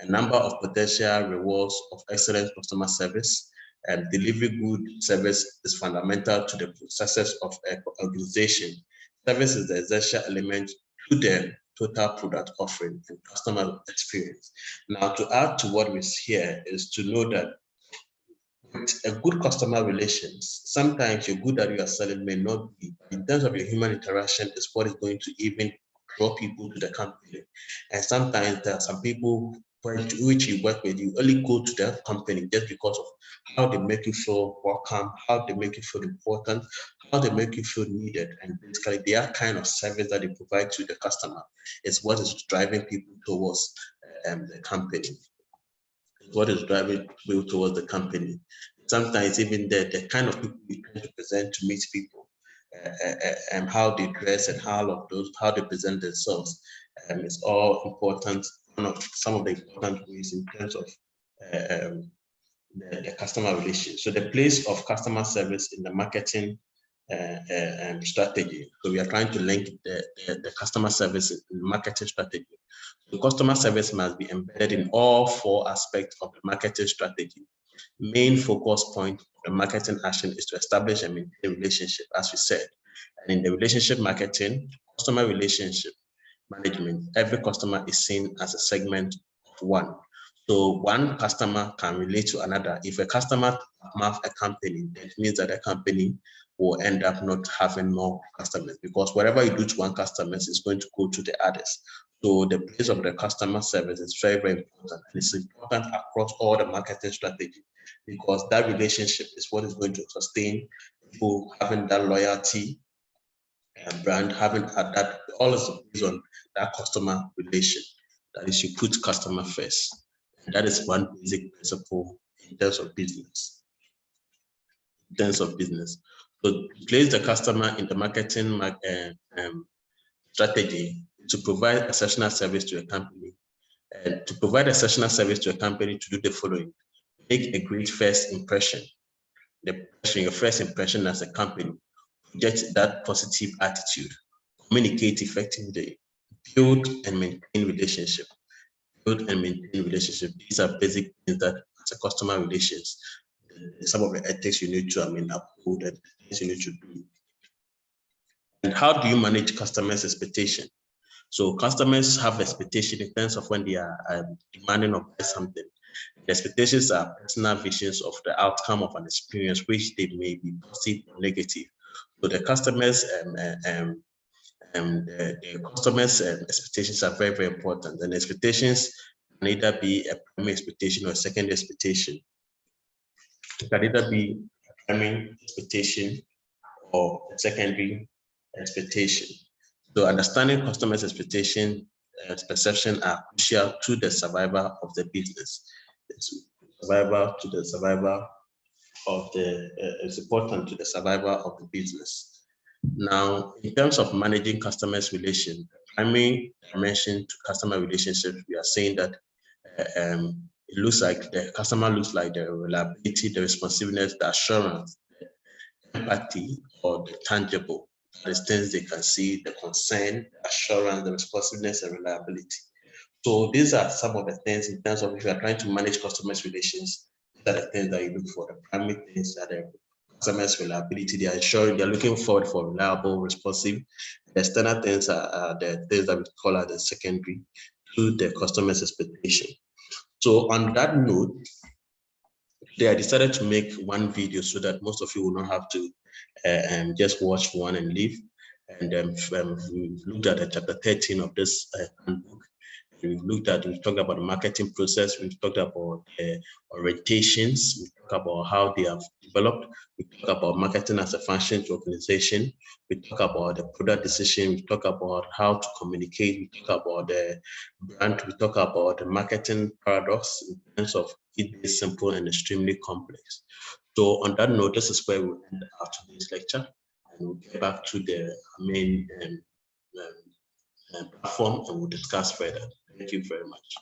A number of potential rewards of excellent customer service, and delivering good service is fundamental to the success of an organization. Service is the essential element to the total product offering and customer experience. Now, to add to what we see here is to know that with a good customer relations, sometimes your good that you are selling may not be, in terms of your human interaction, is what is going to even draw people to the company. And sometimes there are some people which you work with, you only go to their company just because of how they make you feel welcome, how they make you feel important, how they make you feel needed. And basically their kind of service that they provide to the customer is what is driving people towards the company. What is driving people towards the company. Sometimes even the kind of people you tend to present to meet people, and how they dress and how they present themselves, is all important. Some of the important ways in terms of the customer relations. So the place of customer service in the marketing strategy. So we are trying to link the customer service in the marketing strategy. The customer service must be embedded in all 4 aspects of the marketing strategy. Main focus point of the marketing action is to establish and maintain a relationship, as we said. And in the relationship marketing, customer relationship management, every customer is seen as a segment of one. So one customer can relate to another. If a customer has a company, that means that the company will end up not having more customers, because whatever you do to one customer is going to go to the others. So the place of the customer service is very, very important, and it's important across all the marketing strategy, because that relationship is what is going to sustain people having that loyalty and brand, having that all is based on that customer relation. That is, you put customer first. And that is one basic principle in terms of business. So to place the customer in the marketing strategy, to provide exceptional service to a company, and to provide exceptional service to a company to do the following: make a great first impression. Your first impression as a company, project that positive attitude, communicate effectively, build and maintain relationship. These are basic things that as a customer relations, some of the ethics you need to uphold, and things you need to do. And how do you manage customers' expectation? So customers have expectation in terms of when they are demanding or buy something. The expectations are personal visions of the outcome of an experience, which they may be positive or negative. So the customers' expectations are very, very important. And expectations can either be a primary expectation or a secondary expectation. It can either be a primary expectation or a secondary expectation. So understanding customers' expectation and perception are crucial to the survival of the business. It's important to the survival of the business. Now, in terms of managing customers' relation, primary dimension to customer relationships, we are saying that it looks like the customer looks like the reliability, the responsiveness, the assurance, the empathy, or the tangible. That is things they can see: the concern, the assurance, the responsiveness, and reliability. So these are some of the things in terms of if you are trying to manage customers' relations. These are the things that you look for. The primary things are the customers' reliability. They are ensuring they are looking forward for reliable, responsive. The external things are the things that we call are the secondary to the customer's expectation. So on that note, I decided to make one video so that most of you will not have to just watch one and leave. And we looked at chapter 13 of this handbook. We've talked about the marketing process. We've talked about orientations. We talked about how they have developed. We talk about marketing as a function to organization. We talk about the product decision. We talk about how to communicate. We talk about the brand. We talk about the marketing paradox in terms of it being simple and extremely complex. So on that note, this is where we'll end our today's lecture, and we'll get back to the main platform and we'll discuss further. Thank you very much.